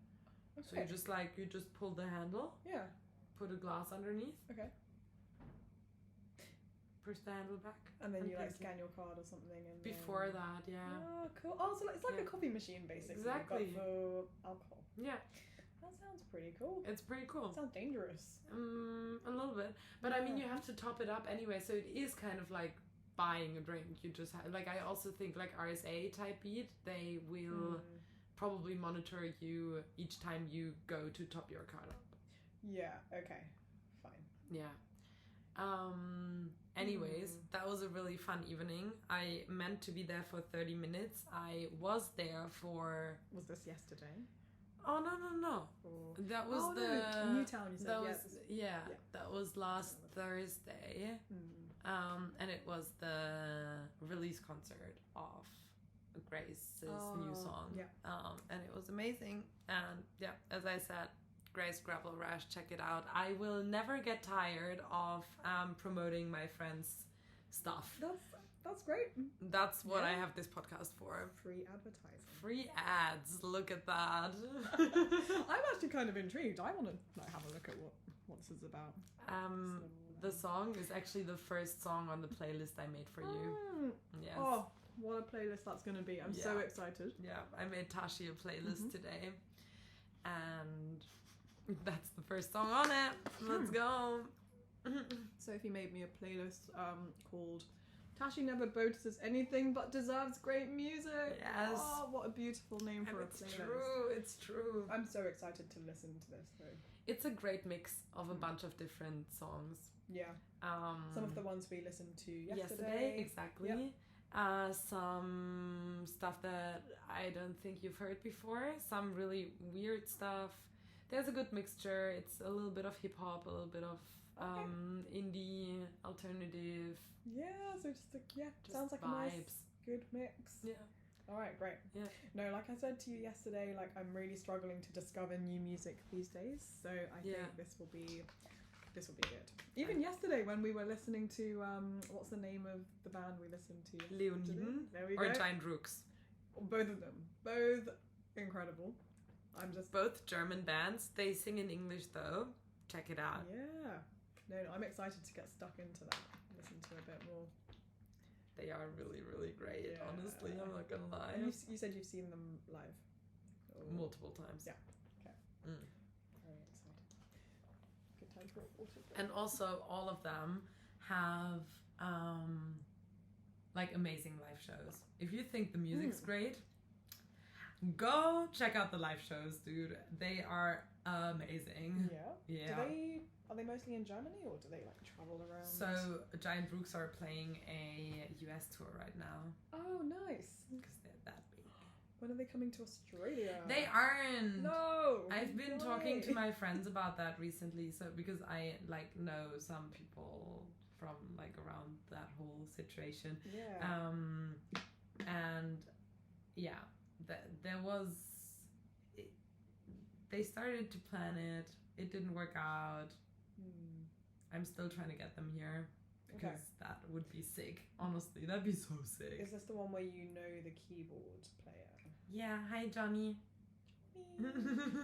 Okay. So you just pull the handle, Yeah. put a glass underneath, Okay. push the handle back. And then you like place it. scan your card or something. And Before that, yeah. Oh, cool. Oh, so it's like Yeah. a coffee machine basically. Exactly. But for alcohol. Yeah. That sounds pretty cool. It's pretty cool. Sounds dangerous. A little bit, but I mean, you have to top it up anyway, so it is kind of like buying a drink. You just like, I also think like RSA type beat, they will probably monitor you each time you go to top your card up. Yeah, okay, fine. Yeah. Anyways, that was a really fun evening. I meant to be there for 30 minutes. I was there for... Was this yesterday? Oh, no. Or... That was Newtown, you said, that yes. was, yeah, that was last Thursday. And it was the release concert of Grace's new song. Yeah. And it was amazing. And yeah, as I said, Grace Grapple Rash, check it out. I will never get tired of promoting my friends' stuff. That's great. That's what I have this podcast for. Free advertising. Free ads. Look at that. I'm actually kind of intrigued. I want to have a look at what this is about. The song is actually the first song on the playlist I made for you. Yes. Oh, what a playlist that's going to be. I'm so excited. Yeah, I made Tashi a playlist today. And that's the first song on it. Let's go. Sophie made me a playlist called Tashi Never Boasts Anything But Deserves Great Music. Yes. Oh, what a beautiful name for a playlist. It's true. I'm so excited to listen to this though. It's a great mix of a bunch of different songs. Yeah. Some of the ones we listened to yesterday. Exactly. Yep. Some stuff that I don't think you've heard before. Some really weird stuff. There's a good mixture. It's a little bit of hip hop, a little bit of indie, alternative. Yeah, so just sounds like vibes. A nice, good mix. Yeah. All right, great. Yeah. No, like I said to you yesterday, like I'm really struggling to discover new music these days. So I think this will be good. Even yesterday when we were listening to what's the name of the band we listened to? Leoniden. There we go. Or go. Giant Rooks. Both of them. Both incredible. Both German bands. They sing in English though. Check it out. Yeah. No, I'm excited to get stuck into that. Listen to a bit more. They are really, really great, honestly. I'm not gonna lie. And you said you've seen them live? Multiple times. Yeah. Okay. Very excited. Good time for a water break. And also, all of them have like amazing live shows. If you think the music's great, go check out the live shows, dude. They are amazing. Yeah. Are they mostly in Germany or do they like travel around? So Giant Rooks are playing a US tour right now. Oh, nice. Because they're that big. When are they coming to Australia? They aren't. No. I've been talking to my friends about that recently. So because I like know some people from like around that whole situation. Yeah. And yeah, there was. They started to plan it. It didn't work out. I'm still trying to get them here because that would be sick. Honestly, that'd be so sick. Is this the one where you know the keyboard player? Yeah. Hi, Johnny.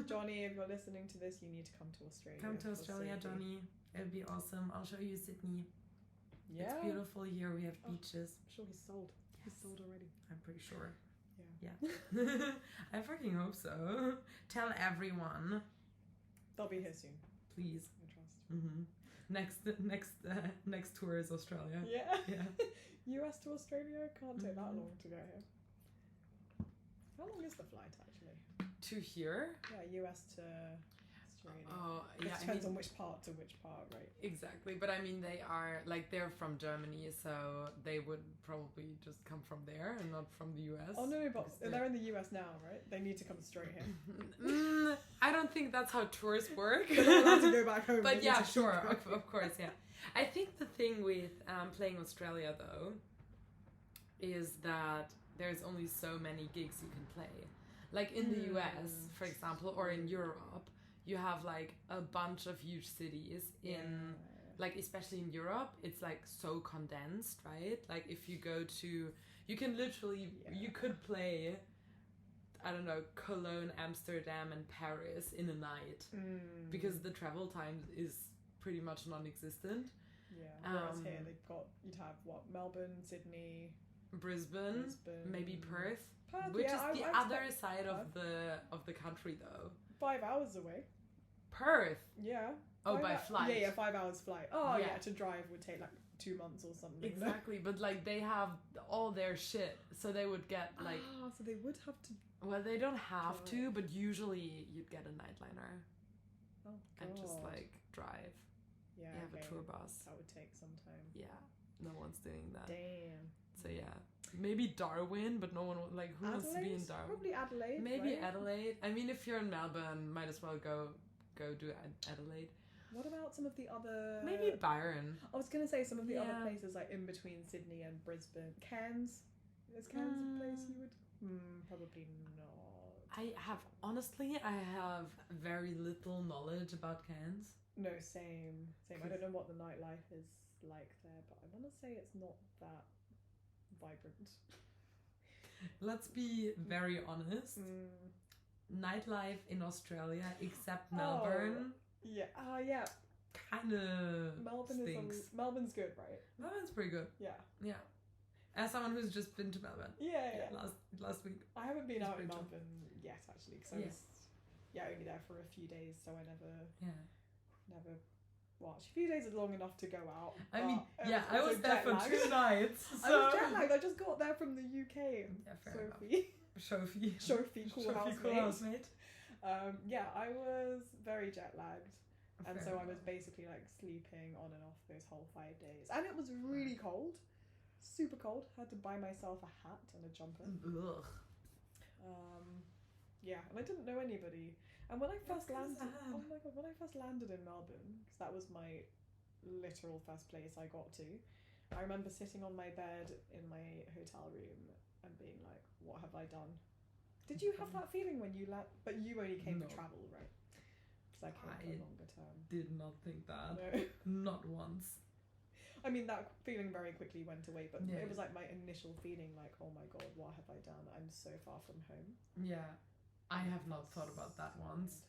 Johnny, if you're listening to this, you need to come to Australia. Come to Australia, Johnny. It'd be awesome. I'll show you Sydney. Yeah. It's beautiful here. We have beaches. I'm sure he's sold. Yes. He's sold already. I'm pretty sure. Yeah. I fucking hope so. Tell everyone. They'll be here soon. Please. I trust. Next tour is Australia. Yeah. US to Australia can't take that long to get here. How long is the flight actually? To here? Yeah, US to Australia. Oh, yeah. It depends on which part to which part, right? Exactly, but I mean they're from Germany, so they would probably just come from there and not from the US. Oh no, but they're in the US now, right? They need to come straight here. I don't think that's how tours work. They're not allowed to go back home. But yeah, sure, of course, yeah. I think the thing with playing Australia though is that there's only so many gigs you can play. Like in the US, for example, or in Europe, you have like a bunch of huge cities in like, especially in Europe, it's like so condensed, right? Like if you go to, you can literally, you could play, I don't know, Cologne, Amsterdam and Paris in a night because the travel time is pretty much non-existent. Yeah, whereas here you'd have what, Melbourne, Sydney, Brisbane, maybe Perth. Perth, which is I the other side of the country though. 5 hours away. Perth. Yeah. Oh, by flight. Yeah, 5 hours flight. Oh, Yeah. yeah, to drive would take like 2 months or something. Exactly, but like they have all their shit, so they would get like. So they would have to. Well, they don't have to, but usually you'd get a nightliner Oh, God. and just like drive. Yeah, You have a tour bus. That would take some time. Yeah, no one's doing that. Damn. So yeah, maybe Darwin, but no one like who wants to be in Darwin? Probably Adelaide. Maybe right? Adelaide. I mean, if you're in Melbourne, might as well go do Adelaide. What about some of the other? Maybe Byron. I was gonna say some of the other Yeah. places like in between Sydney and Brisbane. Cairns. Is Cairns a place you would? Probably not. I have very little knowledge about Cairns. No, same. I don't know what the nightlife is like there, but I want to say it's not that vibrant. Let's be very honest. Nightlife in Australia, except Melbourne, Yeah. Yeah. kind of Melbourne stinks. Melbourne's good, right? Melbourne's pretty good. Yeah. Yeah. As someone who's just been to Melbourne. Yeah. Last week. I haven't been It's out in pretty Melbourne yet, actually, because I Yeah. was only there for a few days, so I never. Yeah. Well, a few days is long enough to go out. I mean, but yeah, I also was there for jet-lagged. 2 nights. I So. was jet lagged. I just got there from the UK. Yeah, fair enough. Sophie. Sophie. Sophie, cool Sophie, cool housemate. housemate. Yeah, I was very jet lagged. And Fair so I was enough. basically like sleeping on and off those whole 5 days. And it was really cold. Super cold. Had to buy myself a hat and a jumper. Ugh. Yeah, and I didn't know anybody. And when I first landed, sad. oh my God, when I first landed in Melbourne, because that was my literal first place I got to, I remember sitting on my bed in my hotel room and being like, what have I done? Did you have that feeling when you but you only came No. to travel, right? Because I came for longer term. Did not think that. No. Not once. I mean, that feeling very quickly went away, but Yeah. it was like my initial feeling like, oh my God, what have I done? I'm so far from home. Yeah. I have not thought about that once.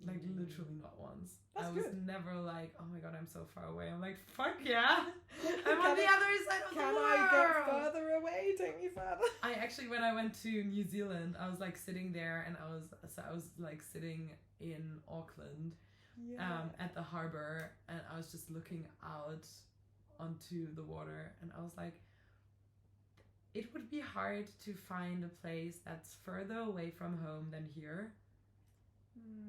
Like, literally not once. That's I was good. never like, oh my God, I'm so far away. I'm like, fuck yeah. I'm on the other side of the Can world. I get further away? Take me further. I actually, when I went to New Zealand, I was like sitting there and I was like sitting in Auckland at the harbour, and I was just looking out onto the water, and I was like, it would be hard to find a place that's further away from home than here.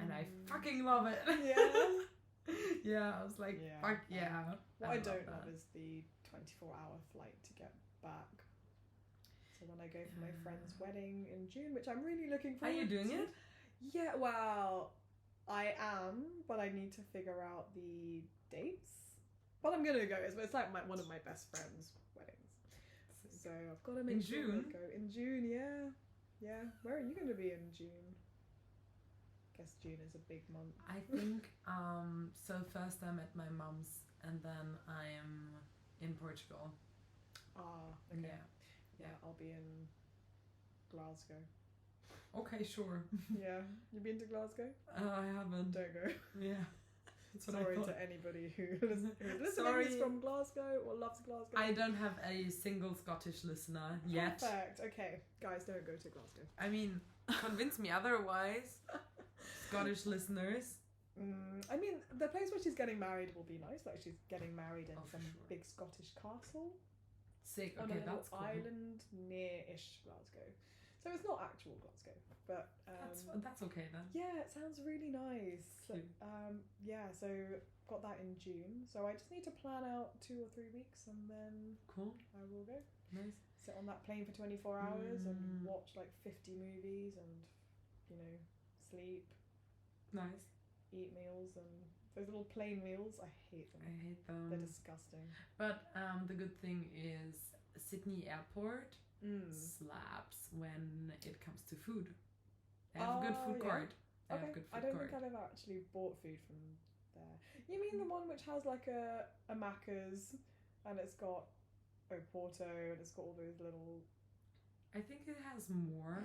And I fucking love it. Yeah. Yeah, I was like, Yeah. fuck yeah. What I love don't that. love is the 24-hour flight to get back. So when I go for my friend's wedding in June, which I'm really looking Are forward you doing to. it? Yeah, well, I am, but I need to figure out the dates. But I'm gonna go. It's like one of my best friends' weddings. So I've got to make In sure June? I go in June. Yeah. Where are you gonna be in June? Guess June is a big month. I think so first I'm at my mum's and then I am in Portugal. Okay. Yeah. I'll be in Glasgow. Okay, sure. Yeah, you been to Glasgow? I haven't. Don't go. Yeah. That's what Sorry I thought. to anybody who's listening Sorry. who's from Glasgow or loves Glasgow. I don't have a single Scottish listener yet. Perfect. Okay, guys, don't go to Glasgow. I mean, convince me otherwise. Scottish listeners. I mean, the place where she's getting married will be nice. Like she's getting married in Oh, for some sure. big Scottish castle Sick. on Okay, a little that's cool. island near-ish Glasgow. So it's not actual Glasgow, but That's okay then. yeah, it sounds really nice. Cute. Yeah, so got that in June. So I just need to plan out 2 or 3 weeks, and then Cool. I will go. Nice. Sit on that plane for 24 hours and Mm. watch like 50 movies and, sleep, Nice. eat meals, and those little plane meals, I hate them. I hate them. They're disgusting. But the good thing is Sydney Airport slaps when it comes to food. They have a good food yeah. court. They have Okay, good food I don't court. think I've ever actually bought food from there. You mean the one which has like a Macca's and it's got Oporto and it's got all those little... I think it has more.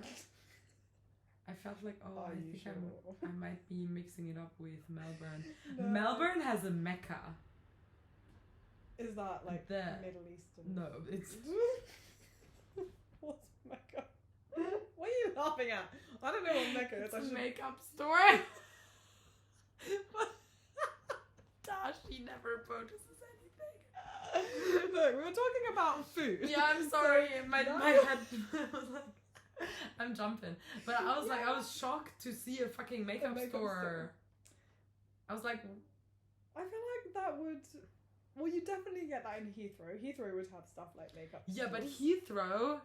I felt like, Are I you think sure? I might be mixing it up with Melbourne. No. Melbourne has a Mecca. Is that like The- Middle Eastern? No, it's What's Mecca? What are you laughing at? I don't know what Mecca is. It's I a should... makeup store. Tashi never purchases anything. Look, we were talking about food. Yeah, I'm sorry. So, my head was like, I'm jumping. But I was like, I was shocked to see a fucking makeup store. I was like, I feel like that would... Well, you definitely get that in Heathrow. Heathrow would have stuff like makeup stores. yeah, but Heathrow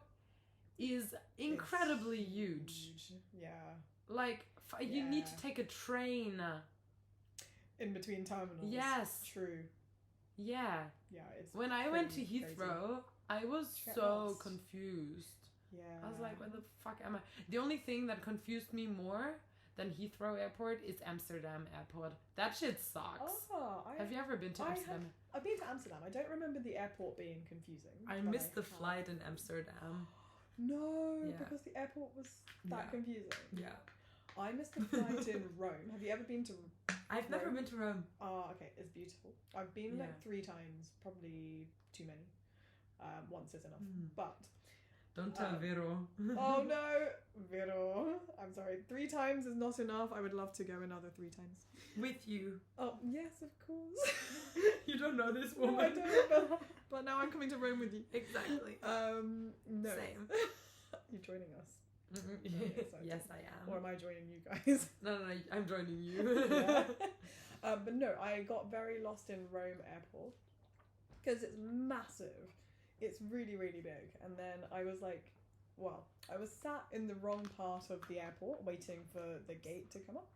is incredibly huge. Yeah. Like, you need to take a train. In between terminals. Yes. True. Yeah. Yeah, it's when I went to crazy. Heathrow, I was so confused. Yeah. I was like, where the fuck am I? The only thing that confused me more than Heathrow Airport is Amsterdam Airport. That shit sucks. Oh, have you ever been to Amsterdam? I've been to Amsterdam. I don't remember the airport being confusing. I missed the flight in Amsterdam. No, because the airport was that confusing. Yeah. I missed the flight in Rome. Have you ever been to I've never been to Rome. Oh, okay. It's beautiful. I've been like 3 times. Probably too many. Once is enough. But... Don't tell Vero. Oh no, Vero. I'm sorry. 3 times is not enough. I would love to go another 3 times. With you. Oh, yes, of course. You don't know this woman. No, I don't, but now I'm coming to Rome with you. Exactly. No. Same. You're joining us. Yes, I am. Or am I joining you guys? No, I'm joining you. Yeah. But no, I got very lost in Rome airport because it's massive. It's really, really big. And then I was like, well, I was sat in the wrong part of the airport waiting for the gate to come up.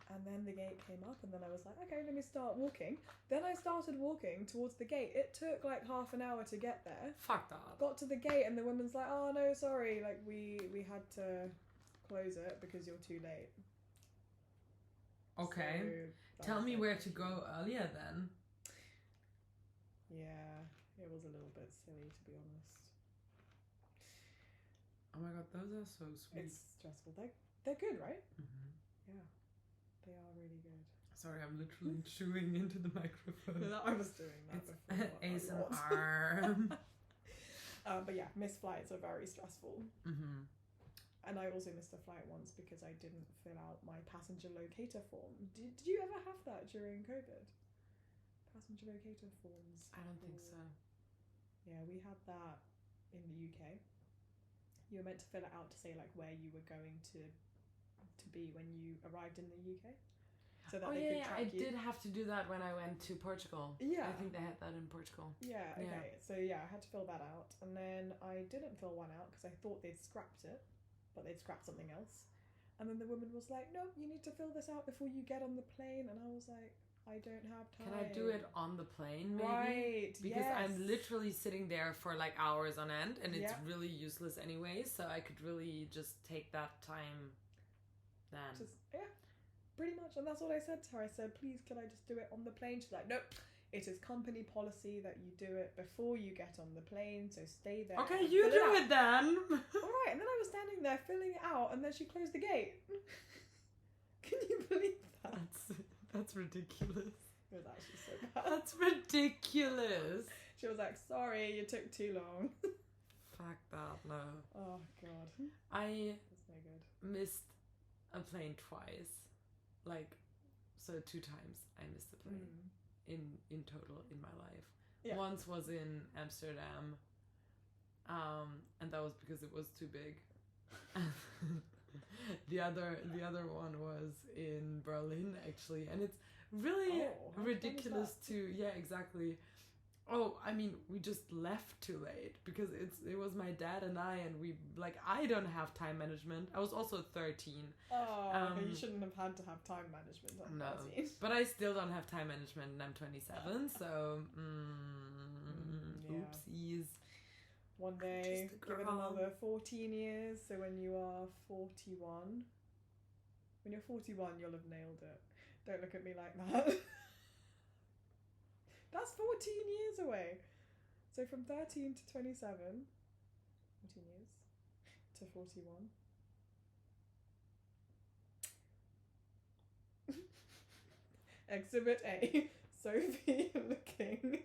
And then the gate came up and then I was like, okay, let me start walking. Then I started walking towards the gate. It took like half an hour to get there. Fuck that. Got to the gate and the woman's like, oh no, sorry, like we had to close it because you're too late. Okay. So tell me where to go earlier then. Yeah, it was a little bit silly to be honest. Oh my god, those are so sweet. It's stressful. They're good, right? Mm-hmm. Yeah, they are really good. Sorry, I'm literally chewing into the microphone. I was doing that before. ASMR. But yeah, missed flights are very stressful. Mm-hmm. And I also missed a flight once because I didn't fill out my passenger locator form. Did you ever have that during COVID? Passenger locator forms. I don't think so. Yeah, we had that in the UK. You were meant to fill it out to say like where you were going to be when you arrived in the UK. So that they could track I you. did have to do that when I went to Portugal. Yeah. I think they had that in Portugal. Yeah, okay. So yeah, I had to fill that out. And then I didn't fill one out because I thought they'd scrapped it, but they'd scrapped something else. And then the woman was like, no, you need to fill this out before you get on the plane. And I was like, I don't have time. Can I do it on the plane maybe? Right, because yes. I'm literally sitting there for like hours on end and it's Yeah. really useless anyway, so I could really just take that time then. Yeah, pretty much. And that's what I said to her. I said, please, can I just do it on the plane? She's like, nope. It is company policy that you do it before you get on the plane, so stay there. Okay, you do it then. Alright, and then I was standing there filling it out and then she closed the gate. Can you believe that? That's ridiculous. It was actually so bad. That's ridiculous. She was like, sorry, you took too long. Fuck that, no. Oh, God. I That's no good. missed a plane twice. Like, so 2 times I missed a plane in total in my life. Yeah. Once was in Amsterdam, and that was because it was too big. The other one was in Berlin actually, and it's really ridiculous to exactly. Oh, I mean, we just left too late because it was my dad and I I don't have time management. I was also 13. Oh, okay, you shouldn't have had to have time management. No, but I still don't have time management and I'm 27, so oopsies. One day, give it another 14 years, so when you are 41, when you're 41, you'll have nailed it. Don't look at me like that. That's 14 years away. So from 13 to 27, 14 years, to 41. Exhibit A. Sophie looking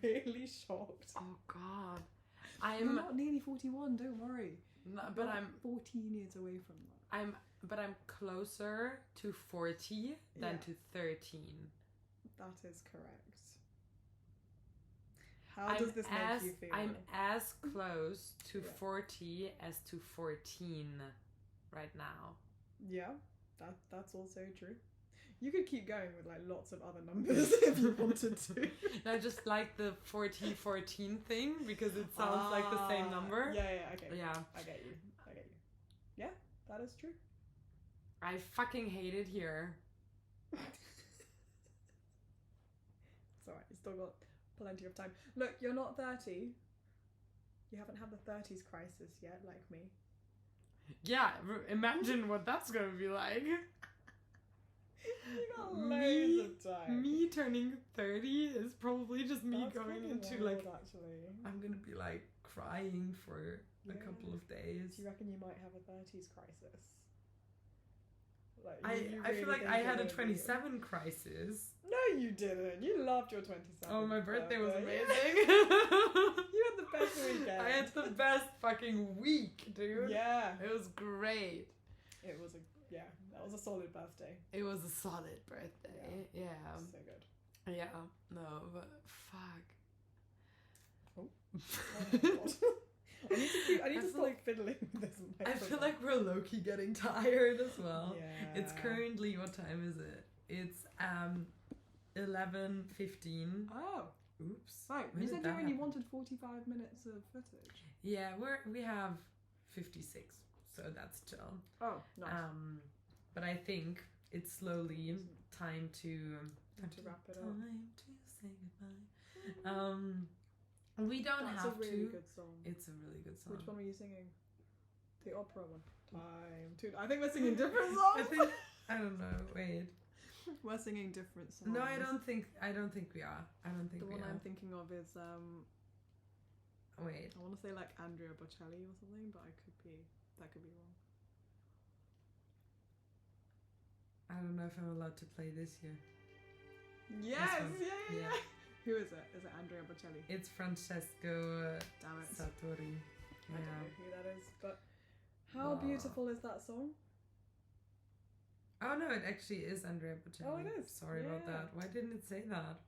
really shocked. Oh God. You're not nearly 41, don't worry. No, but You're I'm 14 years away from that. I'm closer to 40 than to 13. That is correct. How does this make you feel? I'm as close to Yeah. 40 as to 14 right now. Yeah, that's also true. You could keep going with like lots of other numbers if you wanted to. No, just like the 40-14 thing because it sounds like the same number. Yeah, okay. Yeah. I get you. Yeah, that is true. I fucking hate it here. It's alright, you still got plenty of time. Look, you're not 30. You haven't had the 30s crisis yet, like me. Yeah, imagine what that's gonna be like. You got loads of time. Me turning 30 is probably just me That's going pretty into wild, like actually. I'm gonna be like crying for a Yeah. couple of days. Do you reckon you might have a 30s crisis? Like, I feel like I had a 27 crisis. No, you didn't. You loved your 27. Oh, my birthday was amazing. You had the best weekend. I had the best fucking week, dude. Yeah. It was great. It was that was a solid birthday. It was a solid birthday. Yeah. So good. Yeah. No, but fuck. Oh my god. I need to stop fiddling with this I microphone. feel like we're low-key getting tired as well. Yeah. It's currently, what time is it? It's 11:15. Oh. Oops. Right. When You did said that you only happen? wanted 45 minutes of footage. Yeah, we have 56, so that's chill. Oh, nice. But I think it's slowly time to wrap it up. Time to say goodbye. We don't That's have a really to. good song. It's a really good song. Which one were you singing? The opera one. Time to. I think we're singing different songs. I don't know. Wait. We're singing different songs. No, I don't think we are. I don't think The we one are. I'm thinking of is Wait. I want to say like Andrea Bocelli or something, but that could be wrong. I don't know if I'm allowed to play this here. Yes, one. yeah. Who is it? Is it Andrea Bocelli? It's Francesco Damn it. Sartori. I don't know who that is, but how beautiful is that song? Oh no, it actually is Andrea Bocelli. Oh, it is. Sorry about Yeah. that. Why didn't it say that?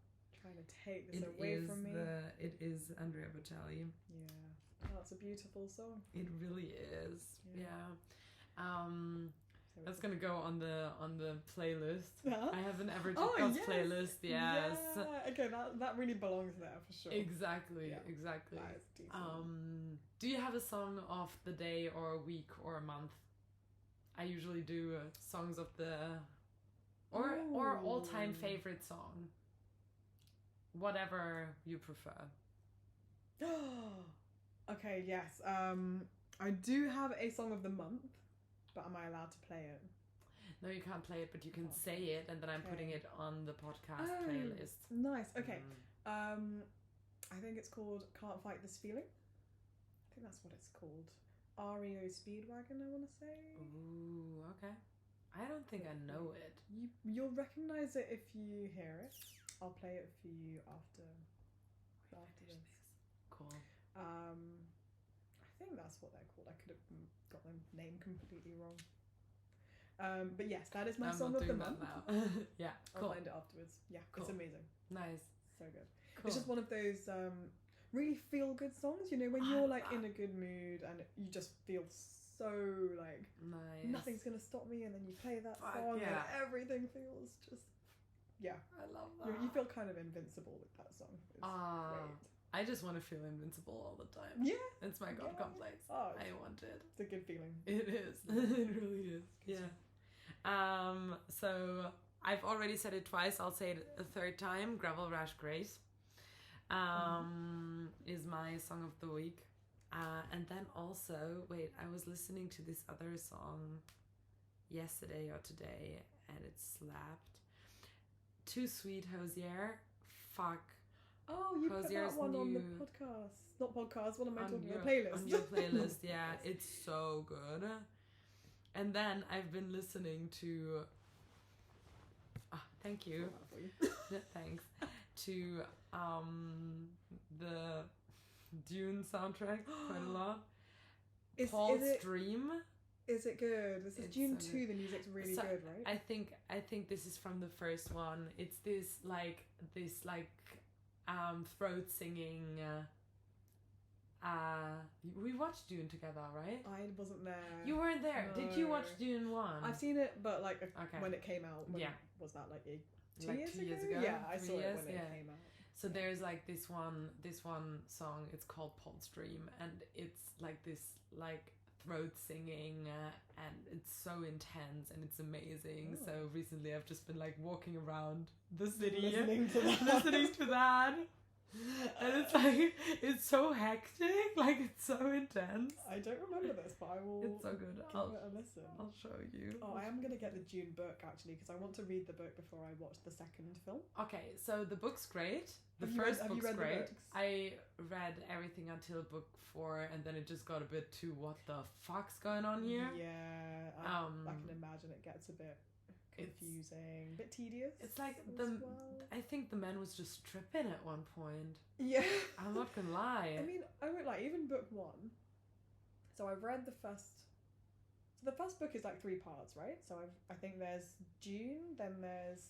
Trying to take this away from me. It is Andrea Bocelli. Yeah, that's a beautiful song. It really is. Yeah. Yeah. That's gonna go on the playlist. Huh? I have an Average Oh, Podcast yes. playlist. Yes. Yeah. Okay, that really belongs there for sure. Exactly. Yeah. Exactly. That is decent. Do you have a song of the day or a week or a month? I usually do songs of the or all-time favorite song. Whatever you prefer. Okay, yes. I do have a song of the month, but am I allowed to play it? No, you can't play it, but you can say it, and then I'm putting it on the podcast Oh. playlist. Nice. Okay. Mm. I think it's called "Can't Fight This Feeling." I think that's what it's called. REO Speedwagon, I want to say. Ooh, okay. I don't think I know it. You'll recognize it if you hear it. I'll play it for you after this. Cool. I think that's what they're called. I could have got their name completely wrong. But yes, that is my I'm song not of the doing month. that now. Yeah, cool. I'll find it afterwards. Yeah, Cool. it's amazing. Nice. So good. Cool. It's just one of those really feel good songs, you know, when you're like in a good mood and you just feel so like nice. nothing's gonna stop me, and then you play that Fuck, song yeah. and everything feels just I love that. you feel kind of invincible with that song. It's great. I just want to feel invincible all the time. Yeah, It's my god Yeah. complex. Oh, I want it. it's a good feeling. It is. It really is. Yeah. So I've already said it twice. I'll say it a third time. Gravel Rash Grace is my song of the week. And then also, wait, I was listening to this other song yesterday or today, and it slapped. Too Sweet Hosier. Fuck. Oh, you put Hosier's that one on the new- podcast. Not podcast, what am I talking your about? Playlist. On your playlist, yeah. It's so good. And then I've been listening to thank you. Thanks. To the Dune soundtrack quite a lot. Is Paul's Dream. Is it good? This is It's Dune so 2, the music's really good, right? I think this is from the first one. It's this throat singing. We watched Dune together, right? I wasn't there. You weren't there. No. Did you watch Dune 1? I've seen it, but like Okay. when it came out. When, Yeah. Was that like 2 Like years 2 ago? years ago? Yeah, I 3 saw it years, when yeah. it came out. So there's like this one song. It's called Paul's Dream, and it's like this like throat singing, and it's so intense and it's amazing. Oh. So recently I've just been like walking around the city Listening to that. listening to that. And it's like, it's so hectic, like it's so intense. I don't remember this, but I will It's so good. give it a listen. I'll show you. Oh, I am going to get the Dune book, actually, because I want to read the book before I watch the second film. Okay, so the book's great. The Have you first read- have you book's read the great. books? I read everything until book 4, and then it just got a bit too what the fuck's going on here. Yeah, I can imagine it gets a bit confusing, a bit tedious. It's like as well. I think the man was just tripping at one point. Yeah. I'm not gonna lie. I mean, I won't lie, even book 1. So I've read the first. So the first book is like 3 parts, right? So I think there's Dune, then there's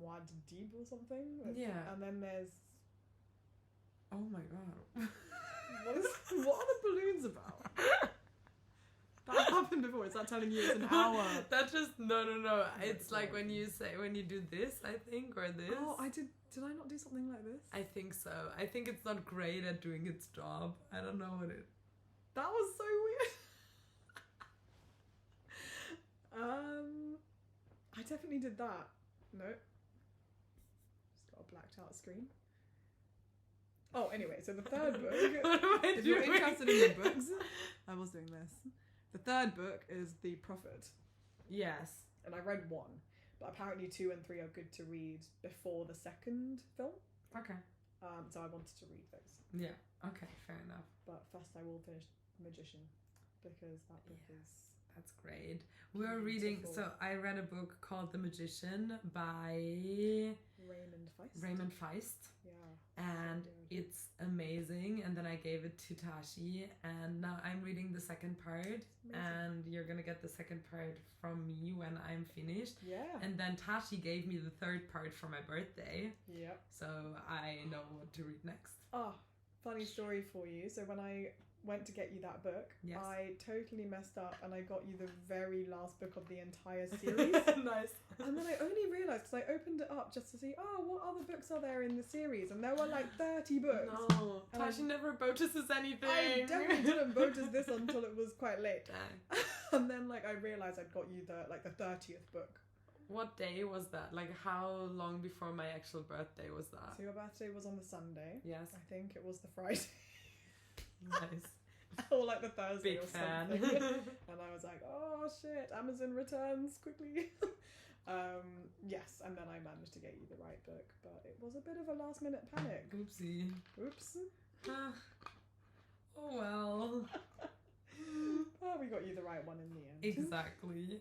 Muad'Dib or something. Yeah. And then there's. Oh my god. What are the balloons about? That happened before. Is that telling you it's an hour? That just no. It's it's like not. when you do this, I think, or this. Oh, I did. Did I not do something like this? I think so. I think it's not great at doing its job. I don't know what it. That was so weird. I definitely did that. No. Just got a blacked out screen. Oh, anyway, so the third book. What am I If you're doing? interested in the books, I was doing this. The third book is The Prophet, Yes. and I read 1, but apparently 2 and 3 are good to read before the second film. Okay. So I wanted to read those, Yeah. Okay. Fair enough. but first I will finish Magician because that book is. That's great. We are reading. Beautiful. So I read a book called The Magician by Raymond Feist. Raymond Feist. Yeah. And so good. it's amazing. And then I gave it to Tashi, and now I'm reading the second part. Amazing. And you're gonna get the second part from me when I'm finished. Yeah. And then Tashi gave me the third part for my birthday, Yep. so I know what to read next. Oh, funny story for you. So when I went to get you that book, Yes. I totally messed up and I got you the very last book of the entire series. Nice. And then I only realised, because I opened it up just to see, what other books are there in the series? And there were like 30 books. No, And Tashi never notices anything. I definitely didn't notice this until it was quite late. Dang. And then like I realised I'd got you the 30th book. What day was that? Like how long before my actual birthday was that? So your birthday was on the Sunday. Yes. I think it was the Friday. Nice. Or like the Thursday Big or fan. something. And I was like, oh shit, Amazon returns quickly. Yes, and then I managed to get you the right book, but it was a bit of a last minute panic. Oopsie. Oops. Ah. Oh well. Oh, we got you the right one in the end. Exactly.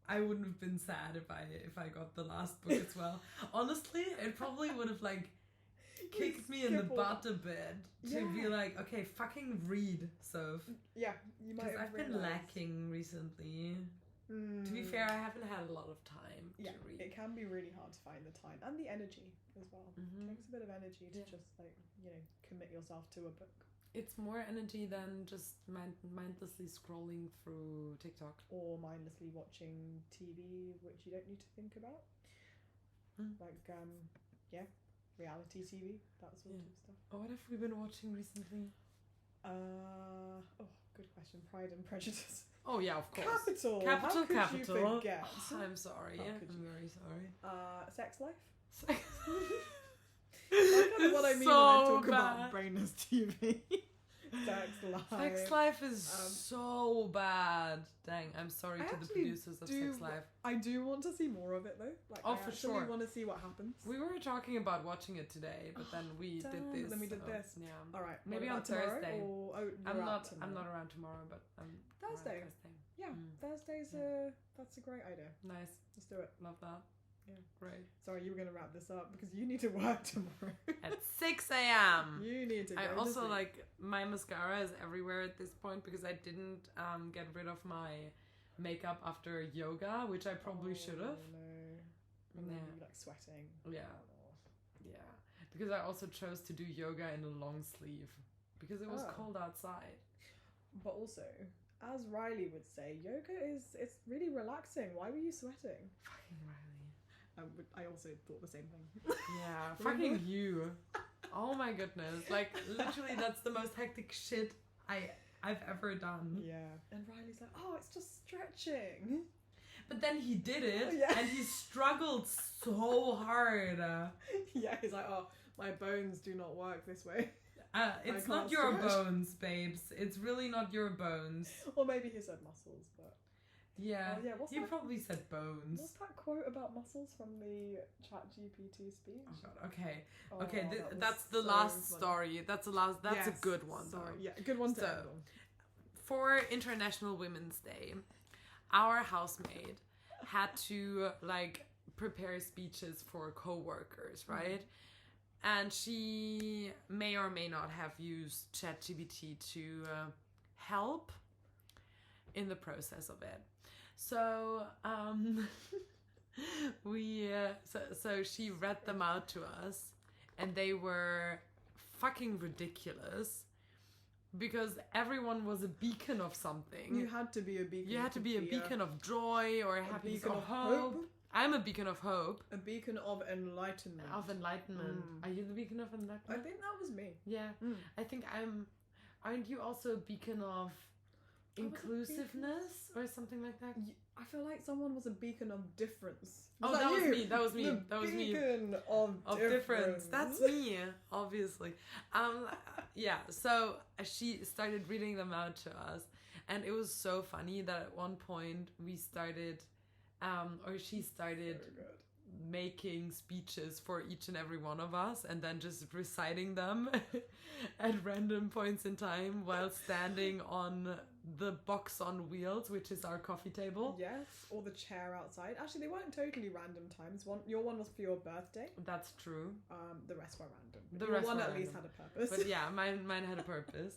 I wouldn't have been sad if I got the last book as well. Honestly, it probably would have like kicked me in the butt a bit to be like, okay, fucking read, Soph. Yeah, you might Because have I've been realised. lacking recently. Mm. To be fair, I haven't had a lot of time Yeah, to read. it can be really hard to find the time and the energy as well. Mhm. It takes a bit of energy to Yeah. just like, commit yourself to a book. It's more energy than just mindlessly scrolling through TikTok. Or mindlessly watching TV, which you don't need to think about. Mm. Like, reality TV, that sort of stuff. Oh, what have we been watching recently? Good question. Pride and Prejudice. Oh yeah, of course. Capital. Capital. How could you Capital. forget? I'm sorry. How could I'm you? very sorry. Sex Life. That's That's what I mean when I talk about brainless TV. Sex Life. Sex Life is Um, so bad. Dang, I'm sorry I to the actually producers of Sex Life. I do want to see more of it though. Like, Oh, I for actually sure. want to see what happens. We were talking about watching it today, but then we did Damn, this. then we did so, this. Yeah. All right. Maybe what on about tomorrow? Thursday. Or, I'm you're out not tomorrow? around tomorrow, but I'm Thursday. around Thursday. Yeah, Mm. Thursday's that's a great idea. Nice. Let's do it. Love that. Yeah. Right. Sorry, you were going to wrap this up because you need to work tomorrow. At 6 a.m. You need to go I to also sleep. like my mascara is everywhere at this point because I didn't get rid of my makeup after yoga, which I probably should have. No. And then Yeah. you like sweating. Yeah. Oh. Yeah. Because I also chose to do yoga in a long sleeve because it was cold outside. But also, as Riley would say, yoga it's really relaxing. Why were you sweating? Fucking Riley. I also thought the same thing. Yeah, fucking you. Oh my goodness. Like, literally, that's the most hectic shit I've ever done. Yeah. And Riley's like, oh, it's just stretching. But then he did it, Yeah. and he struggled so hard. Yeah, he's like, oh, my bones do not work this way. It's can't not your stretch. bones, babes. It's really not your bones. Or maybe he said muscles, but... Yeah, Oh, yeah, what's he that? probably said bones. What's that quote about muscles from the ChatGPT speech? Oh god, okay. Oh, Okay, that was that's the so last funny. story. That's a Yes, good one, Sorry, though. yeah, a good one to So- end on. For International Women's Day, our housemate had to like prepare speeches for co-workers, right? And she may or may not have used ChatGPT to help in the process of it. So so she read them out to us, and they were fucking ridiculous. Because everyone was a beacon of something. You had to be a beacon. You had to be a fear, beacon of joy or happiness beacon or of hope. hope. I'm a beacon of hope. a beacon of enlightenment. Of enlightenment. Are you the beacon of I enlightenment? think that was me. Yeah. I think I'm... Aren't you also a beacon of I was a inclusiveness or something like that? I feel like someone was a beacon of difference. Oh, that was you? me. That was me. The That was me. beacon of Difference. That's me, obviously. Yeah, so she started reading them out to us, and it was so funny that at one point we started, or she started So good. making speeches for each and every one of us, and then just reciting them at random points in time while standing on the box on wheels, which is our coffee table. Yes, or the chair outside. Actually, they weren't totally random times. Your one was for your birthday. That's true. The rest were random. The Your rest one were at least random. had a purpose. But yeah, mine had a purpose.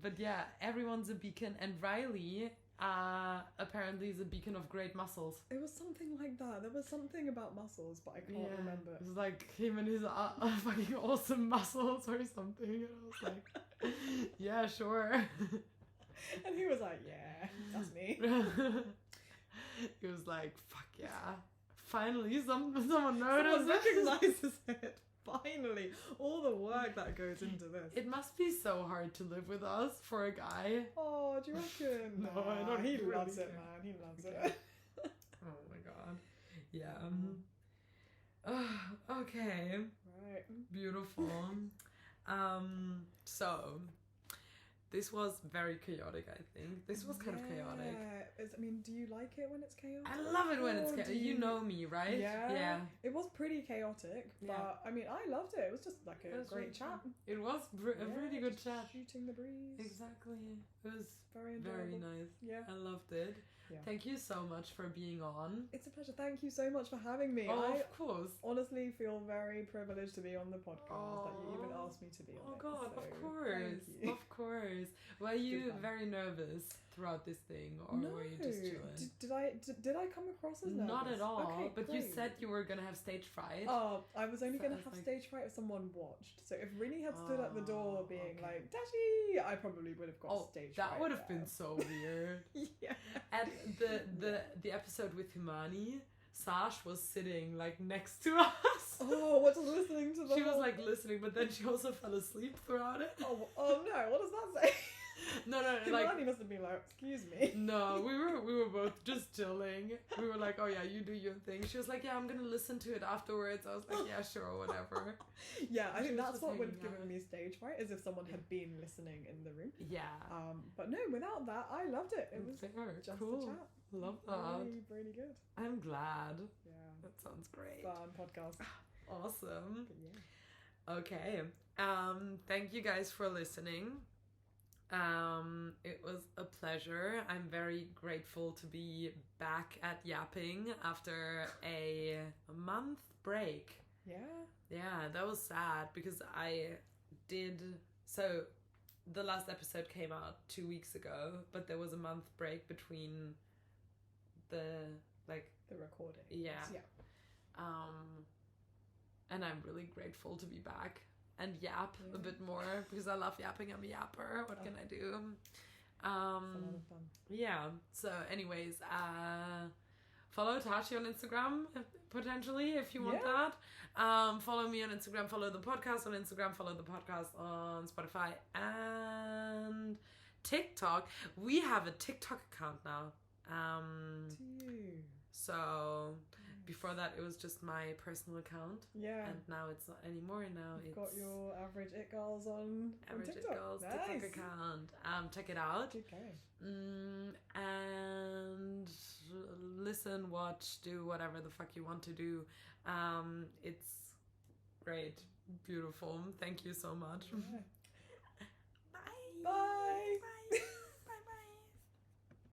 But yeah, everyone's a beacon, and Riley apparently is a beacon of great muscles. It was something like that. There was something about muscles, but I can't remember. It was like him and his fucking awesome muscles or something. And I was like, yeah, sure. And he was like, yeah, that's me. He was like, fuck yeah. Finally, someone Someone noticed. recognizes it. Finally. All the work that goes into this. It must be so hard to live with us for a guy. Oh, do you reckon? No, I don't He really loves it, care. man. He loves Okay. it. Oh my god. Yeah. Okay. Right. Beautiful. So this was very chaotic, I think. This was kind of chaotic. I mean, do you like it when it's chaotic? I love it when it's Or chaotic. do You know me, right? Yeah. Yeah. It was pretty chaotic, but Yeah. I mean, I loved it. It was just like It a was great really chat. fun. It was a really good just chat. Shooting the breeze. Exactly. It was Very enjoyable. very nice. Yeah. I loved it. Yeah. Thank you so much for being on. It's a pleasure. Thank you so much for having me. Oh, I of course. honestly feel very privileged to be on the podcast, that you even Oh. asked me to be on Oh it. god, so of course. thank you. Of course. Were you fun. very nervous throughout this thing, or No, were you just chilling? did I come across as nervous? Not at all. Okay, but you great. said you were gonna have stage fright. Oh, I was only So going I to was have like- stage fright if someone watched. So if Rini had stood at the door Oh, being okay. like, Tashi, I probably would have got stage fright. that would have there. been so weird. Yeah. At the episode with Himani, Sash was sitting like next to us. Oh, what, just listening to the She was whole- like listening, but then she also fell asleep throughout it. Oh no, what does that say? No, like Himani must have been like, excuse me. no, we were both just chilling. We were like, oh yeah, you do your thing. She was like, yeah, I'm gonna listen to it afterwards. I was like, yeah, sure, whatever. Yeah, I She think was that's just what would hanging have given out. me stage fright, is if someone had been listening in the room. Yeah. But no, without that, I loved it. It was Fair. just Cool. a chat. Love that. Really, really good. I'm glad. Yeah. That sounds great. Fun podcast. Awesome. But yeah. Okay. Thank you guys for listening. It was a pleasure. I'm very grateful to be back at yapping after a month break. Yeah, that was sad because so the last episode came out 2 weeks ago, but there was a month break between the recording. Yeah. And I'm really grateful to be back and yap a bit more because I love yapping. I'm a yapper. What can I do? It's a lot of fun. Yeah. So anyways, follow Tashi on Instagram potentially if you want that. Follow me on Instagram, follow the podcast on Instagram, follow the podcast on Spotify and TikTok. We have a TikTok account now. So before that it was just my personal account. And now it's not anymore. Now You've got your Average It Girls on Average TikTok. It Girls TikTok account. Check it out. Okay. And listen, watch, do whatever the fuck you want to do. It's great, beautiful. Thank you so much.